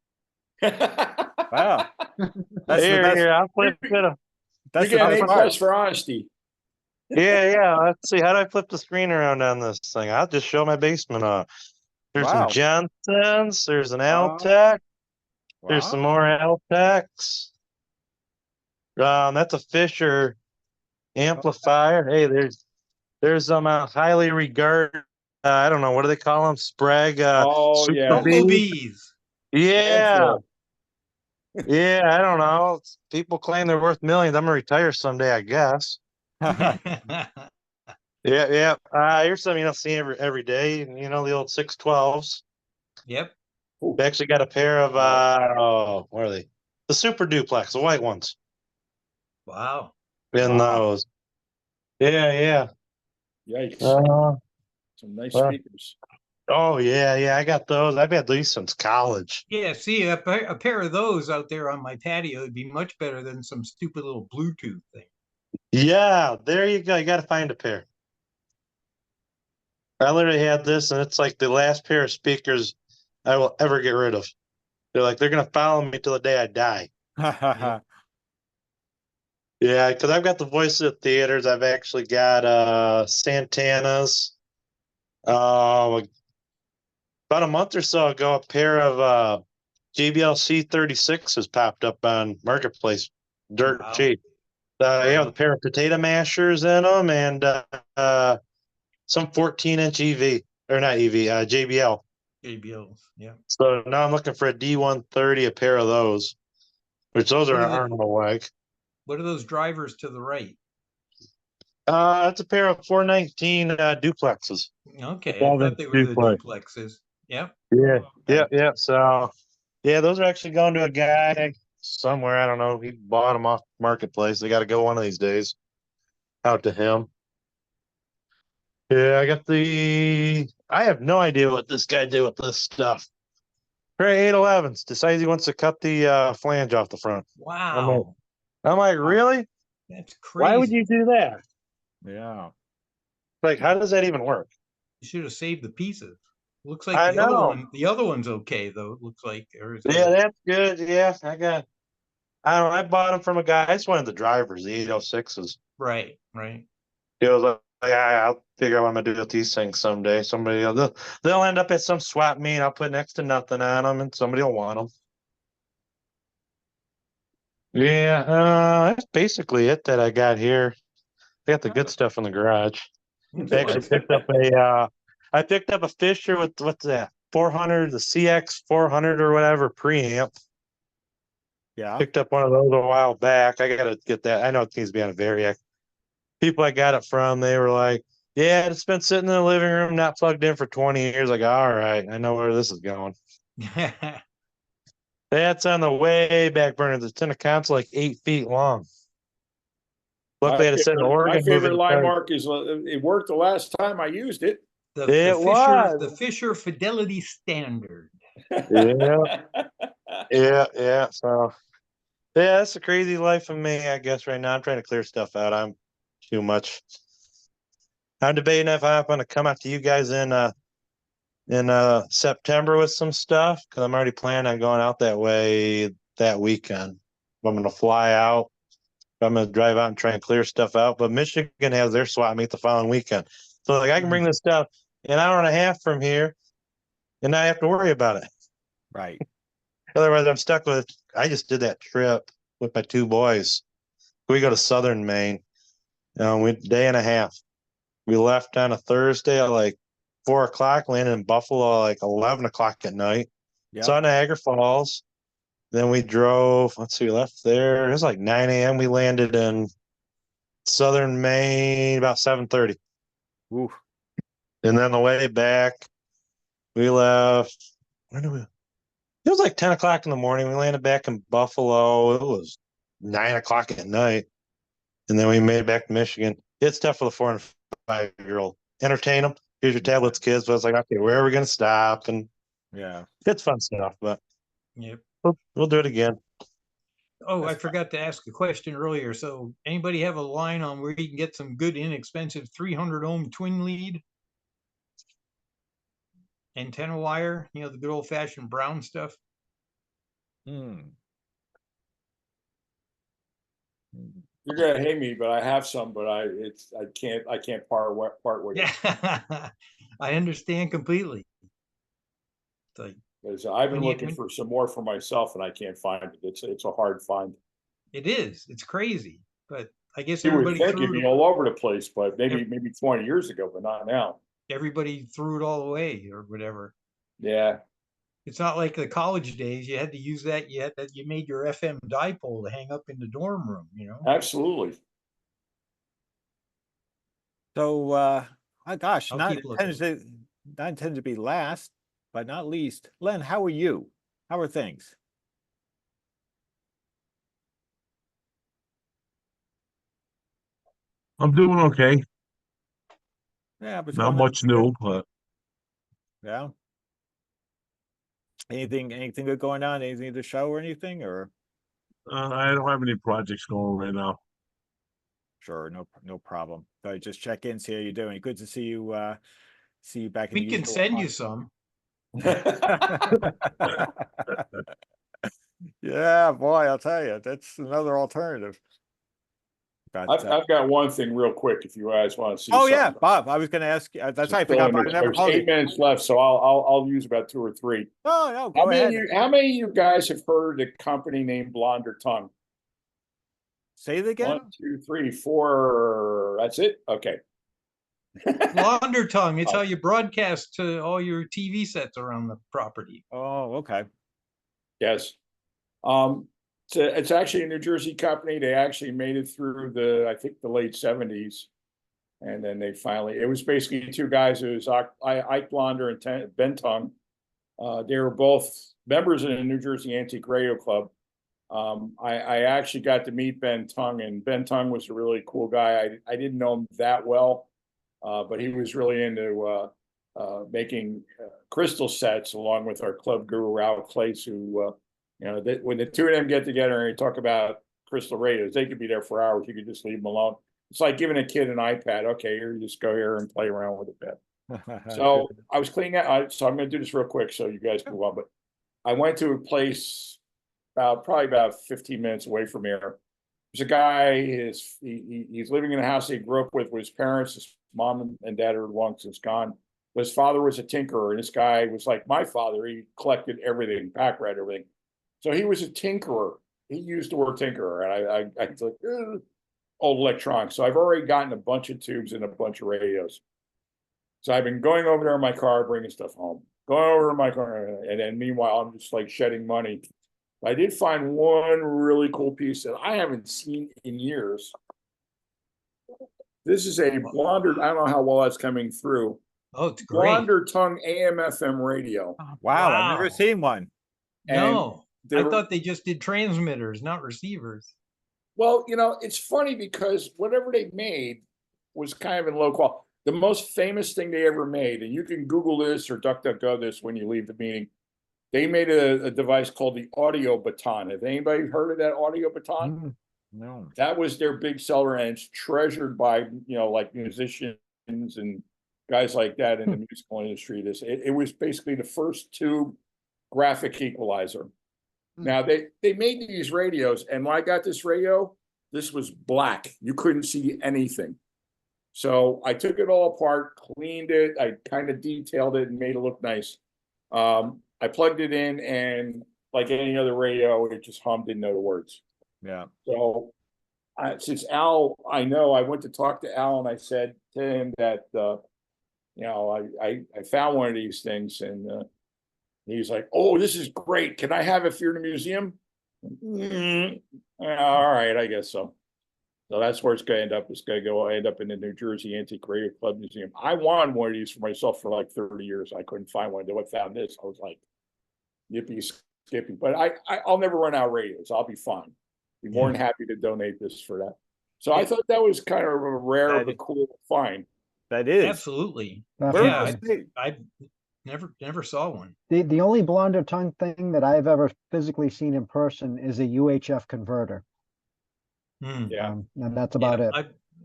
Wow. That's the best. Here, I'll flip it. That's You the get best an part. A+ for honesty. Yeah. Let's see. How do I flip the screen around on this thing? I'll just show my basement off. There's some Wow. Johnsons. There's an Altec. There's Wow. some more Altecs. That's a Fisher amplifier. Hey, there's some highly regarded. I don't know, what do they call them? Sprague. Oh, Super yeah. Bee? Bumblebees. Yeah. Handful. Yeah, I don't know. People claim they're worth millions. I'm gonna retire someday, I guess. Yeah. Here's something you don't see every day. You know, the old 612s. Yep. They actually got a pair of what are they? The Super Duplex, the white ones. Wow. In Wow. those. Yeah. Yikes. Some nice well. speakers. Oh yeah. I got those. I've had these since college. Yeah, see, a pair of those out there on my patio would be much better than some stupid little Bluetooth thing. Yeah, there you go. You got to find a pair. I literally had this, and it's like the last pair of speakers I will ever get rid of. They're gonna follow me till the day I die. Yeah, because I've got the Voice of the Theaters. I've actually got Santana's. About a month or so ago, a pair of JBL C36s popped up on Marketplace, dirt Wow. cheap. You have a pair of potato mashers in them, and some 14-inch EV, or not EV, JBL. JBLs, yeah. So now I'm looking for a D130, a pair of those, which those What are are the- arm and a leg. What are those drivers to the right? It's a pair of 419 duplexes. Okay, I 12-inch thought they were the duplex. duplexes. Yep. Yeah. So, yeah, those are actually going to a guy somewhere. I don't know. He bought them off Marketplace. They got to go one of these days out to him. Yeah, I have no idea what this guy did with this stuff. Pair of 811s. Decides he wants to cut the flange off the front. Wow. I'm like, really? That's crazy. Why would you do that? Yeah. Like, how does that even work? You should have saved the pieces. Looks like I the other know. one, the other one's okay though. It looks like, or is Yeah, it? that's good. Yeah, I don't know. I bought them from a guy. I just wanted the drivers, the 806s. Right, right. He was like, I'll figure out what I'm gonna do with these things someday. They'll end up at some swap meet. I'll put next to nothing on them, and somebody will want them. Yeah, that's basically it that I got here. I got the good stuff in the garage. I actually picked up I picked up a Fisher with what's that? 400, the CX 400 or whatever preamp. Yeah. Picked up one of those a while back. I gotta get that. I know it needs to be on a Variac. People I got it from, they were like, "Yeah, it's been sitting in the living room, not plugged in for 20 years." Like, all right, I know where this is going. That's on the way back burner. The tin of console like 8 feet long. Luckily, I had to send to My Oregon. favorite moving line to- mark is it worked the last time I used it. The Fisher Fidelity Standard. Yeah, yeah. So, yeah, that's the crazy life of me, I guess. Right now, I'm trying to clear stuff out. I'm too much. I'm debating if I'm going to come out to you guys in September with some stuff because I'm already planning on going out that way that weekend. I'm going to fly out. I'm going to drive out and try and clear stuff out. But Michigan has their swap meet the following weekend, so like I can bring this stuff an hour and a half from here, and not have to worry about it. Right. Otherwise, I'm stuck with. I just did that trip with my two boys. We go to Southern Maine. We day and a half. We left on a Thursday at like 4 o'clock, landed in Buffalo like 11 o'clock at night. Yeah. Saw Niagara Falls. Then we drove. Let's see, we left there. It was like 9 a.m. We landed in Southern Maine about 7:30. Ooh. And then the way back, we left. When did we? It was like 10 o'clock in the morning. We landed back in Buffalo. It was 9 o'clock at night. And then we made it back to Michigan. It's tough for the 4 and 5-year-old. Entertain them. Here's your tablets, kids. But I was like, okay, where are we going to stop? And Yeah. it's fun stuff, but Yep. we'll do it again. Oh, I forgot to ask a question earlier. So anybody have a line on where you can get some good inexpensive 300 ohm twin lead antenna wire? You know, the good old fashioned brown stuff. Hmm. You're gonna hate me, but I have some, but I can't part with it. Yeah, I understand completely. It's like, Because I've been When you- looking when- for some more for myself and I can't find it. It's a hard find. it is. It's crazy, but I guess You would everybody think it'd threw be it, all over the place, but maybe 20 years ago, but not now. everybody threw it all away or whatever. Yeah. It's not like the college days. You had to use that. You made your FM dipole to hang up in the dorm room. You know. Absolutely. So, gosh, I'll not keep looking. intended to be last, but not least. Len, how are you? How are things? I'm doing okay. Yeah, but Not much new, but yeah. Anything good going on? Anything to show or anything? Or I don't have any projects going right now. sure, no problem. So I just check in, see how you're doing. Good to see you. See you back in We the can usual send you hunt. some. Yeah, boy, I'll tell you, that's another alternative. But, I've got one thing real quick if you guys want to see oh something. yeah, Bob, I was going to ask. That's Just how I forgot. throwing But I it- never There's called 8 you. minutes left, so I'll use about 2 or 3. Oh no, go ahead. How many of you guys have heard of the company named Blonder Tongue? Say it again. 1, 2, 3, 4. That's it. Okay. Blonder tongue. It's how you broadcast to all your TV sets around the property. Oh, okay. Yes. It's actually a New Jersey company. They actually made it through I think the late 70s. And then it was basically two guys. It was Ike Blonder and Ben Tongue. They were both members of the New Jersey Antique Radio Club. I actually got to meet Ben Tongue, and Ben Tongue was a really cool guy. I didn't know him that well, but he was really into making crystal sets along with our club guru, Ralph Clace, who, when the two of them get together and they talk about crystal radios, they could be there for hours. You could just leave them alone. It's like giving a kid an iPad. Okay, here, you just go here and play around with it. So I was cleaning out. So I'm going to do this real quick so you guys can move on. But I went to a place probably about 15 minutes away from here. There's a guy. He's living in a house he grew up with his parents. His mom and dad are long since gone. But his father was a tinkerer, and this guy was like my father. He collected everything, pack rat everything. So he was a tinkerer. He used the word tinkerer, and I was like, old electronics. So I've already gotten a bunch of tubes and a bunch of radios. So I've been going over there in my car, bringing stuff home, going over in my car, and then meanwhile I'm just like shedding money. I did find one really cool piece that I haven't seen in years. This is a blonder. I don't know how well that's coming through. Oh, it's great. Blonder tongue AM/FM radio. Wow, I've never seen one. No, I they're- thought they just did transmitters, not receivers. Well, it's funny because whatever they made was kind of in low quality. The most famous thing they ever made, and you can Google this or DuckDuckGo this when you leave the meeting, they made a device called the audio baton. Have anybody heard of that audio baton? No. That was their big seller, and it's treasured by, like musicians and guys like that in the musical industry. It was basically the first tube graphic equalizer. Now they made these radios, and when I got this radio, this was black. You couldn't see anything. So I took it all apart, cleaned it, I kind of detailed it and made it look nice. I plugged it in, and like any other radio, it just hummed, didn't know the words. Yeah. So since Al, I went to talk to Al, and I said to him that I found one of these things, and he's like, "Oh, this is great. Can I have it if you're in the museum?" All right, I guess so. So that's where it's going to end up. It's going to end up in the New Jersey Antique Radio Club Museum. I wanted one of these for myself for like 30 years. I couldn't find one. Then I found this. I was like, yippee skippy. But I'll never run out of radios. I'll be fine. Be more than happy to donate this for that. So I thought that was kind of a rare but cool find. That is. Absolutely. Definitely. Yeah, I never saw one. The only blonder tongue thing that I've ever physically seen in person is a UHF converter. Yeah. And that's about it.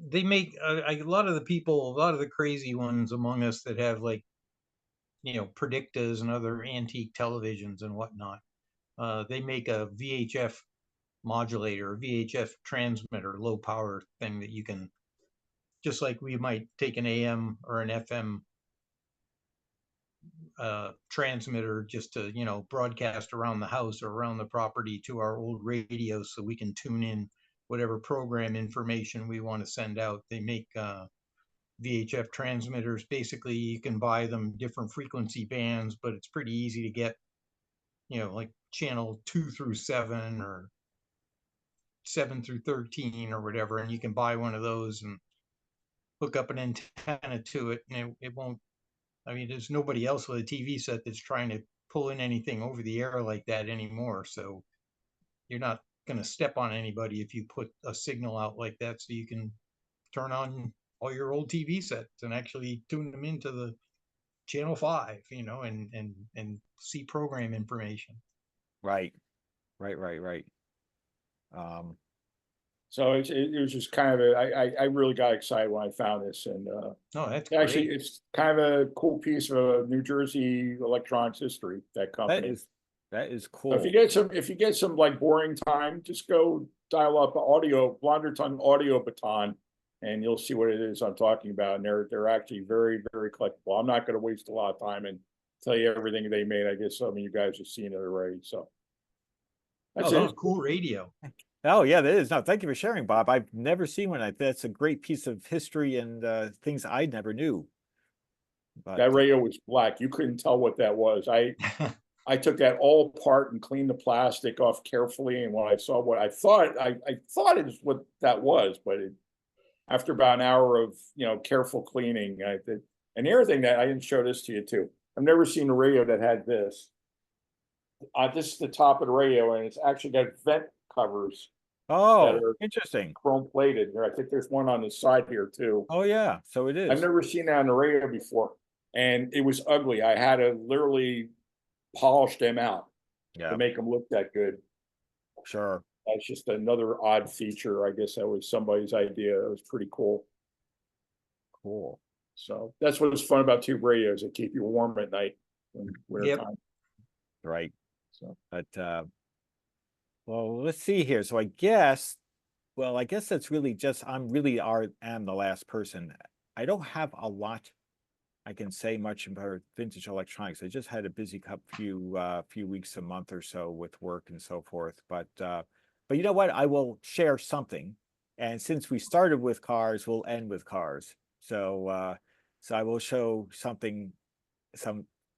They make a lot of the crazy ones among us that have like, Predictas and other antique televisions and whatnot. They make a VHF modulator, a VHF transmitter, low power thing that you can, just like we might take an AM or an FM transmitter just to, broadcast around the house or around the property to our old radio so we can tune in whatever program information we want to send out. They make VHF transmitters. Basically, you can buy them different frequency bands, but it's pretty easy to get, like channel 2 through 7 or 7 through 13 or whatever, and you can buy one of those and hook up an antenna to it, and it won't. I mean, there's nobody else with a TV set that's trying to pull in anything over the air like that anymore. So you're not going to step on anybody if you put a signal out like that, so you can turn on all your old TV sets and actually tune them into the channel 5, and see program information. Right. So it was just kind of I really got excited when I found this, and that's actually great. it's kind of a cool piece of New Jersey electronics history. That company. That is cool. So if you get some like boring time, just go dial up blonder tongue audio baton, and you'll see what it is I'm talking about. And they're actually very, very collectible. I'm not going to waste a lot of time and tell you everything they made. I guess some of you guys have seen it already. So that's that it. was cool radio. Oh yeah, that is. No, thank you for sharing, Bob. I've never seen one. That's a great piece of history and things I never knew. But, that radio was black. You couldn't tell what that was. I took that all apart and cleaned the plastic off carefully. And when I saw what I thought it was what that was, but after about an hour of careful cleaning, and the other thing that I didn't show this to you too. I've never seen a radio that had this. This is the top of the radio, and it's actually got vent covers. Oh, interesting. Chrome plated. I think there's one on the side here too. Oh yeah, so it is. I've never seen that on the radio before, and it was ugly. I had to literally polish them out to make them look that good. Sure. That's just another odd feature. I guess that was somebody's idea. It was pretty cool. Cool. So that's what's fun about tube radios. They keep you warm at night in winter Yep. time. Right. So But well, let's see here. So I guess, well, I guess that's really just am the last person. I don't have a lot I can say much about vintage electronics. I just had a busy few weeks, a month or so with work and so forth. But you know what? I will share something. And since we started with cars, we'll end with cars. So so I will show some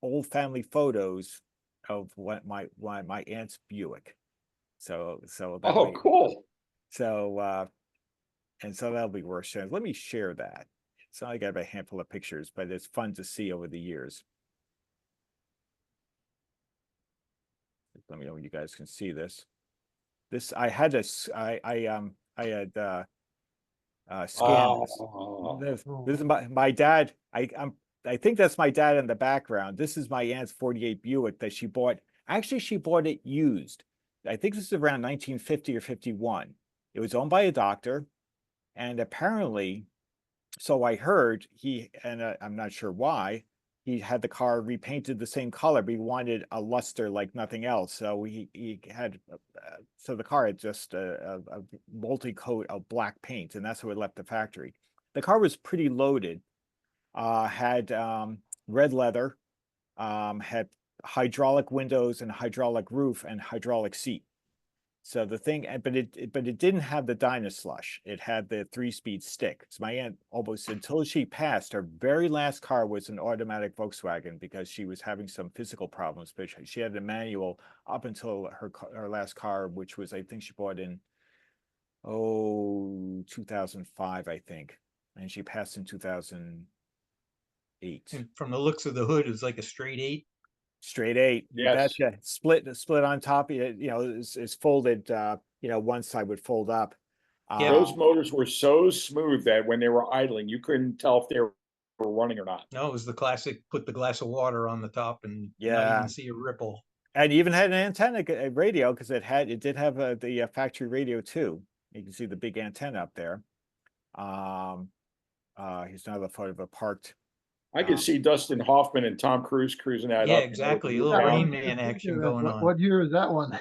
old family photos of what my aunt's Buick. So that oh, way, cool. so and so that'll be worth sharing. Let me share that. So I got a handful of pictures, but it's fun to see over the years. Let me know when you guys can see this. This I had this. I had scanned this. Oh, This is my dad. I think that's my dad in the background. This is my aunt's 48 Buick that she bought. Actually, she bought it used. I think this is around 1950 or 51. It was owned by a doctor, and apparently, so I heard I'm not sure why, he had the car repainted the same color, but he wanted a luster like nothing else. So he had, so the car had just a multi-coat of black paint, and that's how it left the factory. The car was pretty loaded, had red leather, had hydraulic windows and hydraulic roof and hydraulic seat. So the thing, but it didn't have the Dynaslush. It had the 3-speed stick. So my aunt, almost until she passed, her very last car was an automatic Volkswagen because she was having some physical problems. But she had a manual up until her last car, which was, I think she bought in 2005, I think, and she passed in 2008. And from the looks of the hood, it was like a straight 8. Straight 8. You yes. betcha. Split on top. It's folded. One side would fold up. Yeah. Those motors were so smooth that when they were idling, you couldn't tell if they were running or not. No, it was the classic, put the glass of water on the top and not Yeah. even see a ripple. And even had an antenna radio because it did have the factory radio too. You can see the big antenna up there. Here's another photo of a parked. I could see Dustin Hoffman and Tom Cruise cruising that Yeah, up. exactly. A with little the Rain down. Man action going on. What year is that one?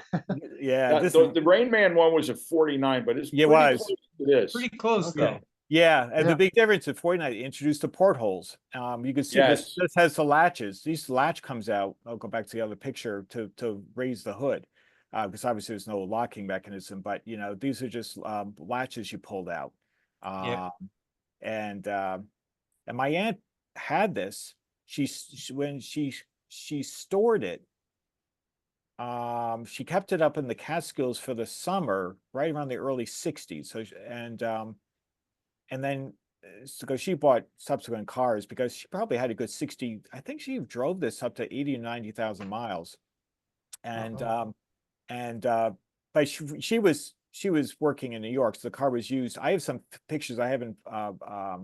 Yeah, The Rain Man one was a 49, but it's pretty was. close to this. Pretty close though. Yeah, and Yeah. the big difference in 49 introduced the portholes. You can see Yes. this has the latches. This latch comes out. I'll go back to the other picture to raise the hood, because obviously there's no locking mechanism. But these are just latches you pulled out. Yeah. And my aunt had this. When she stored it. She kept it up in the Catskills for the summer, right around the early 60s. So and then because she bought subsequent cars because she probably had a good 60, I think she drove this up to 80 or 90,000 miles. And but she was working in New York, so the car was used. I have some pictures I haven't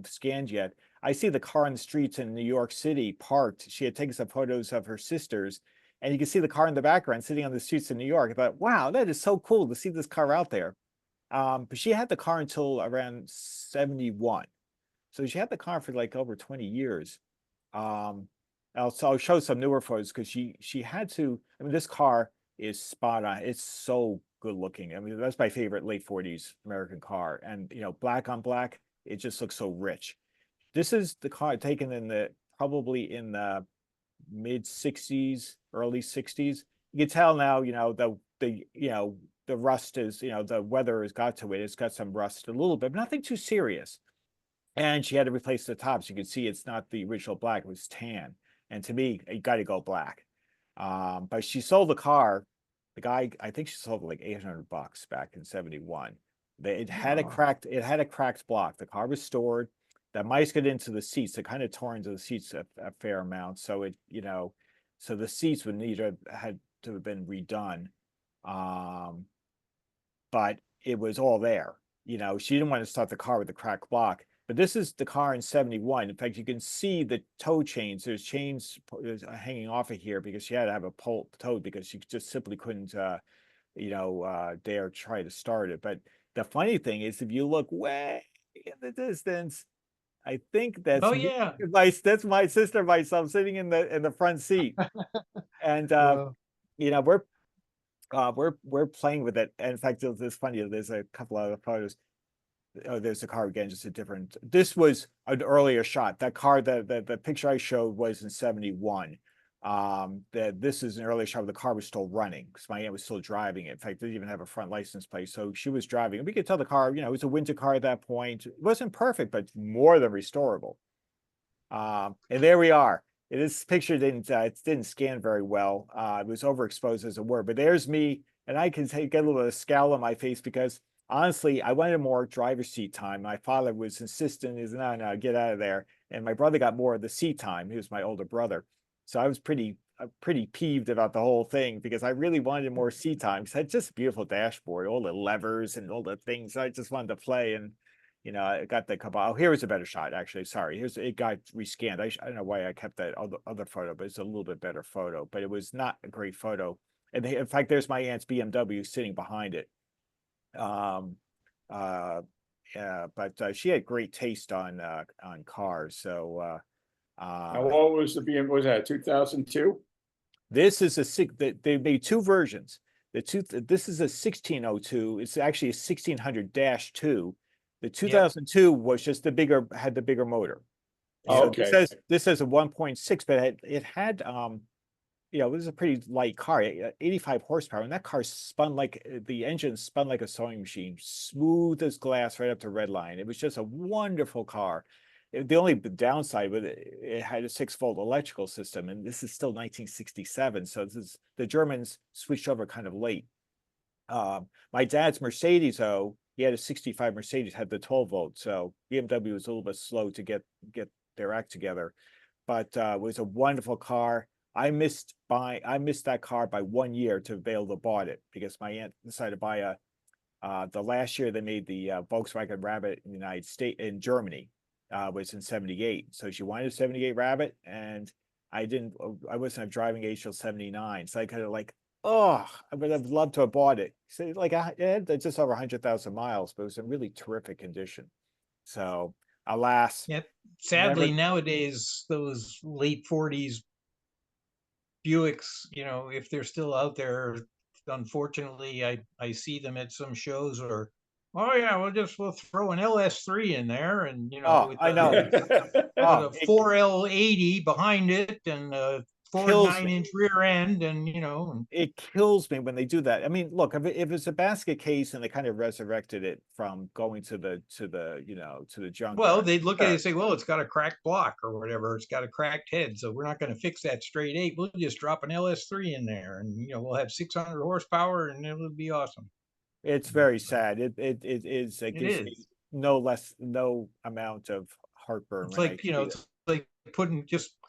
scanned yet. I see the car on the streets in New York City parked. She had taken some photos of her sisters, and you can see the car in the background sitting on the streets in New York. I thought, wow, that is so cool to see this car out there. But she had the car until around 71. So she had the car for like over 20 years. I'll show some newer photos because she had to, I mean, this car is spot on. It's so good looking. I mean, that's my favorite late 40s American car. And, black on black, it just looks so rich. This is the car taken probably in the mid 60s, early 60s. You can tell now, the rust is, the weather has got to it. It's got some rust a little bit, but nothing too serious. And she had to replace the tops. You can see it's not the original black, it was tan. And to me, you got to go black. But she sold the car. The guy, I think she sold it like $800 back in 71. It had a cracked block. The car was stored. The mice got into the seats. It kind of tore into the seats a fair amount. So so the seats would had to have been redone. But it was all there. She didn't want to start the car with a cracked block. But this is the car in 71. In fact, you can see the tow chains. There's chains hanging off of here because she had to have a tow because she just simply couldn't they are trying to start it. But the funny thing is, if you look way in the distance, I think Oh, yeah. that's my sister, myself sitting in the front seat, and Well, we're playing with it. And in fact, it's funny. There's a couple other photos. Oh, there's the car again, just a different. This was an earlier shot. That car, the picture I showed was in 71. This is an earlier shot where the car was still running because my aunt was still driving it. In fact, didn't even have a front license plate, so she was driving. And we could tell the car, it was a winter car at that point. It wasn't perfect, but more than restorable. And there we are. This picture didn't scan very well. It was overexposed as it were, but there's me, and I can get a little bit of scowl on my face because honestly, I wanted more driver's seat time. My father was insistent, "Is no, get out of there." And my brother got more of the seat time. He was my older brother, so I was pretty peeved about the whole thing because I really wanted more seat time. Because it had just a beautiful dashboard, all the levers and all the things I just wanted to play. And I got the couple. Oh, here was a better shot, actually. Sorry, it got rescanned. I don't know why I kept that other photo, but it's a little bit better photo. But it was not a great photo. And in fact, there's my aunt's BMW sitting behind it. Yeah, but she had great taste on cars. So Now, what was the BM? Was that 2002? this is they made two versions. This is a 1602. It's actually a 1600-2. The 2002 was just had the bigger motor. So Okay. this says a 1.6, but it had it was a pretty light car, 85 horsepower, and that car the engine spun like a sewing machine, smooth as glass right up to red line. It was just a wonderful car. The only downside with it had a 6-volt electrical system, and this is still 1967, so the Germans switched over kind of late. My dad's Mercedes, he had a 65 Mercedes, had the 12-volt, so BMW was a little bit slow to get their act together, but it was a wonderful car. I missed that car by 1 year to be able to bought it because my aunt decided to buy the last year they made the Volkswagen Rabbit in the United States, in Germany, was in 78. So she wanted a 78 Rabbit, and I wasn't of driving age till 79. So I kind of I would have loved to have bought it. So it had just over 100,000 miles, but it was in really terrific condition. So alas. Yep. Sadly, never, nowadays, those late 40s Buicks, if they're still out there, unfortunately, I see them at some shows or, oh yeah, we'll throw an LS3 in there and, with I know. a 4L80 behind it and a 9-inch rear end and, It kills me when they do that. I mean, look, if it's a basket case and they kind of resurrected it from going to the junkyard. Well, they'd look at it and say, well, it's got a cracked block or whatever. It's got a cracked head. So we're not going to fix that straight 8. We'll just drop an LS3 in there and, we'll have 600 horsepower and it'll be awesome. It's very sad. It is. It gives me no amount of heartburn. It's like, it's like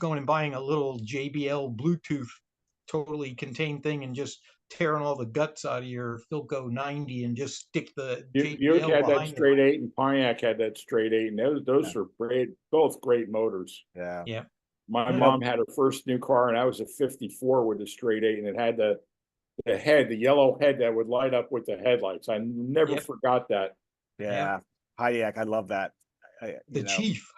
going and buying a little JBL Bluetooth totally contained thing and just tearing all the guts out of your Philco 90 and just stick the Buick had that behind straight 8 and Pontiac had that straight 8, and those are both great motors. Yeah. Yeah. My mom had her first new car, and I was a 54 with a straight 8, and it had the yellow head that would light up with the headlights. I never forgot that. Yeah. Pontiac, I love that. The Chief.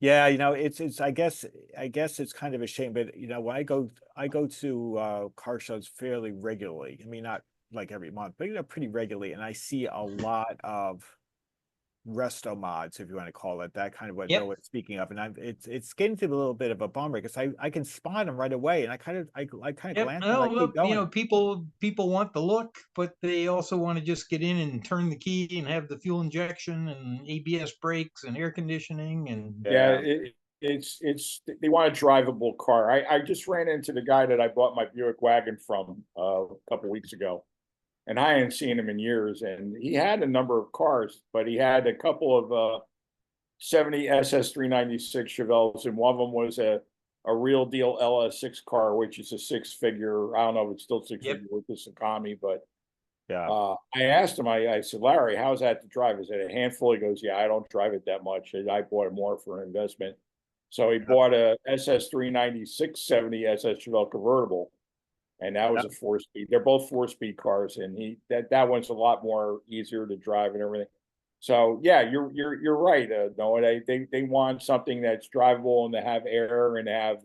Yeah, it's I guess it's kind of a shame, but when I go to car shows fairly regularly. I mean, not like every month, but pretty regularly, and I see a lot of resto mods, if you want to call it that, kind of what Noah's speaking of, and it's getting to be a little bit of a bummer because I can spot them right away, and I kind of glance and I keep going. People want the look, but they also want to just get in and turn the key and have the fuel injection and ABS brakes and air conditioning and it's they want a drivable car. I just ran into the guy that I bought my Buick wagon from a couple weeks ago. And I hadn't seen him in years, and he had a number of cars, but he had a couple of 70 SS396 Chevelles, and one of them was a real deal LS6 car, which is a 6-figure. I don't know if it's still 6-figure with the Sakami, but I asked him, I said, Larry, how's that to drive? Is it a handful? He goes, yeah, I don't drive it that much. I bought it more for an investment. So he bought a SS396 70 SS Chevelle convertible. And that was a 4-speed. They're both 4-speed cars, and that one's a lot more easier to drive and everything. So yeah, you're right, Noah. They want something that's drivable and to have air and have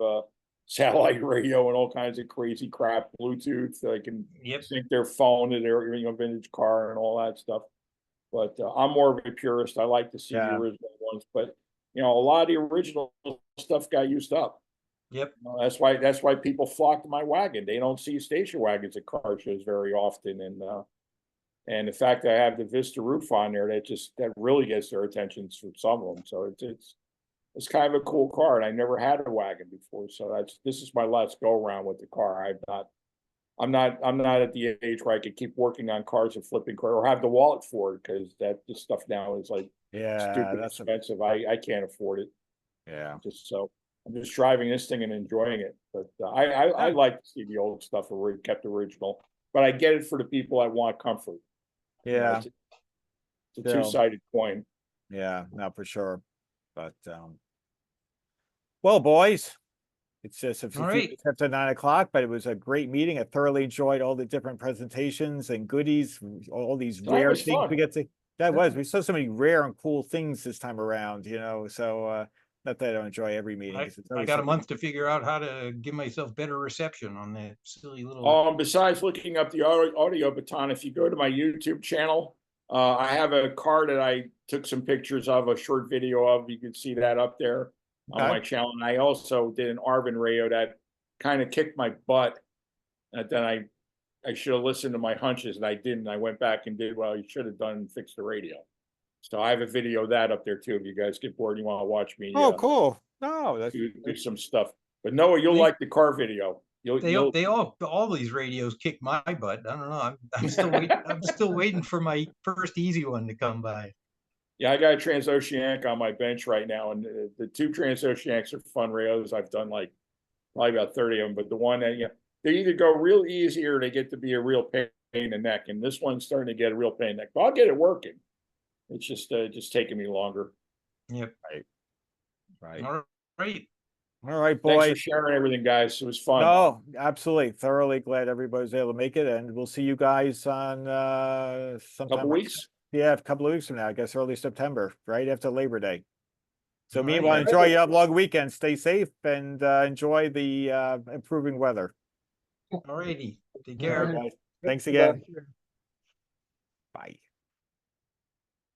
satellite radio and all kinds of crazy crap, Bluetooth. So they can sync their phone to their vintage car and all that stuff. But I'm more of a purist. I like to see the original ones, but a lot of the original stuff got used up. Yep. That's why people flock to my wagon. They don't see station wagons at car shows very often, and the fact that I have the Vista roof on there, that really gets their attention for some of them. So it's kind of a cool car, and I never had a wagon before, so this is my last go around with the car. I'm not at the age where I could keep working on cars and flipping cars or have the wallet for it, because this stuff now is like stupid expensive. I can't afford it. Yeah. So I'm just driving this thing and enjoying it. But I like to see the old stuff kept original. But I get it for the people that want comfort. Yeah. It's a two-sided coin. Yeah, no, for sure. But well, boys, it's just a few minutes after 9 o'clock, but it was a great meeting. I thoroughly enjoyed all the different presentations and goodies, all these rare things we get to. We saw so many rare and cool things this time around, so not that I don't enjoy every meeting. I got a month to figure out how to give myself better reception on that silly little. Besides looking up the audio baton, if you go to my YouTube channel, I have a car that I took some pictures of, a short video of. You can see that up there on my channel. And I also did an Arvin radio that kind of kicked my butt. And then I should have listened to my hunches, and I didn't. I went back and did what I should have done and fixed the radio. So I have a video of that up there too. If you guys get bored and you want to watch me, cool. No, that's do some stuff. But Noah, you'll like the car video. All these radios kick my butt. I don't know. I'm still waiting. I'm still waiting for my first easy one to come by. Yeah, I got a Transoceanic on my bench right now, and the two Transoceanics are fun radios. I've done like probably about 30 of them, but the one that they either go real easy or they get to be a real pain in the neck, and this one's starting to get a real pain in the neck. But I'll get it working. It's just taking me longer. Yep. Right. All right. All right, boys. Thanks for sharing everything, guys. It was fun. No, absolutely. Thoroughly glad everybody was able to make it, and we'll see you guys on sometime. Couple weeks. Yeah, a couple of weeks from now, I guess early September, right after Labor Day. So meanwhile, enjoy your long weekend. Stay safe and enjoy the improving weather. All righty. Take care. All right, guys. Thanks again. Bye.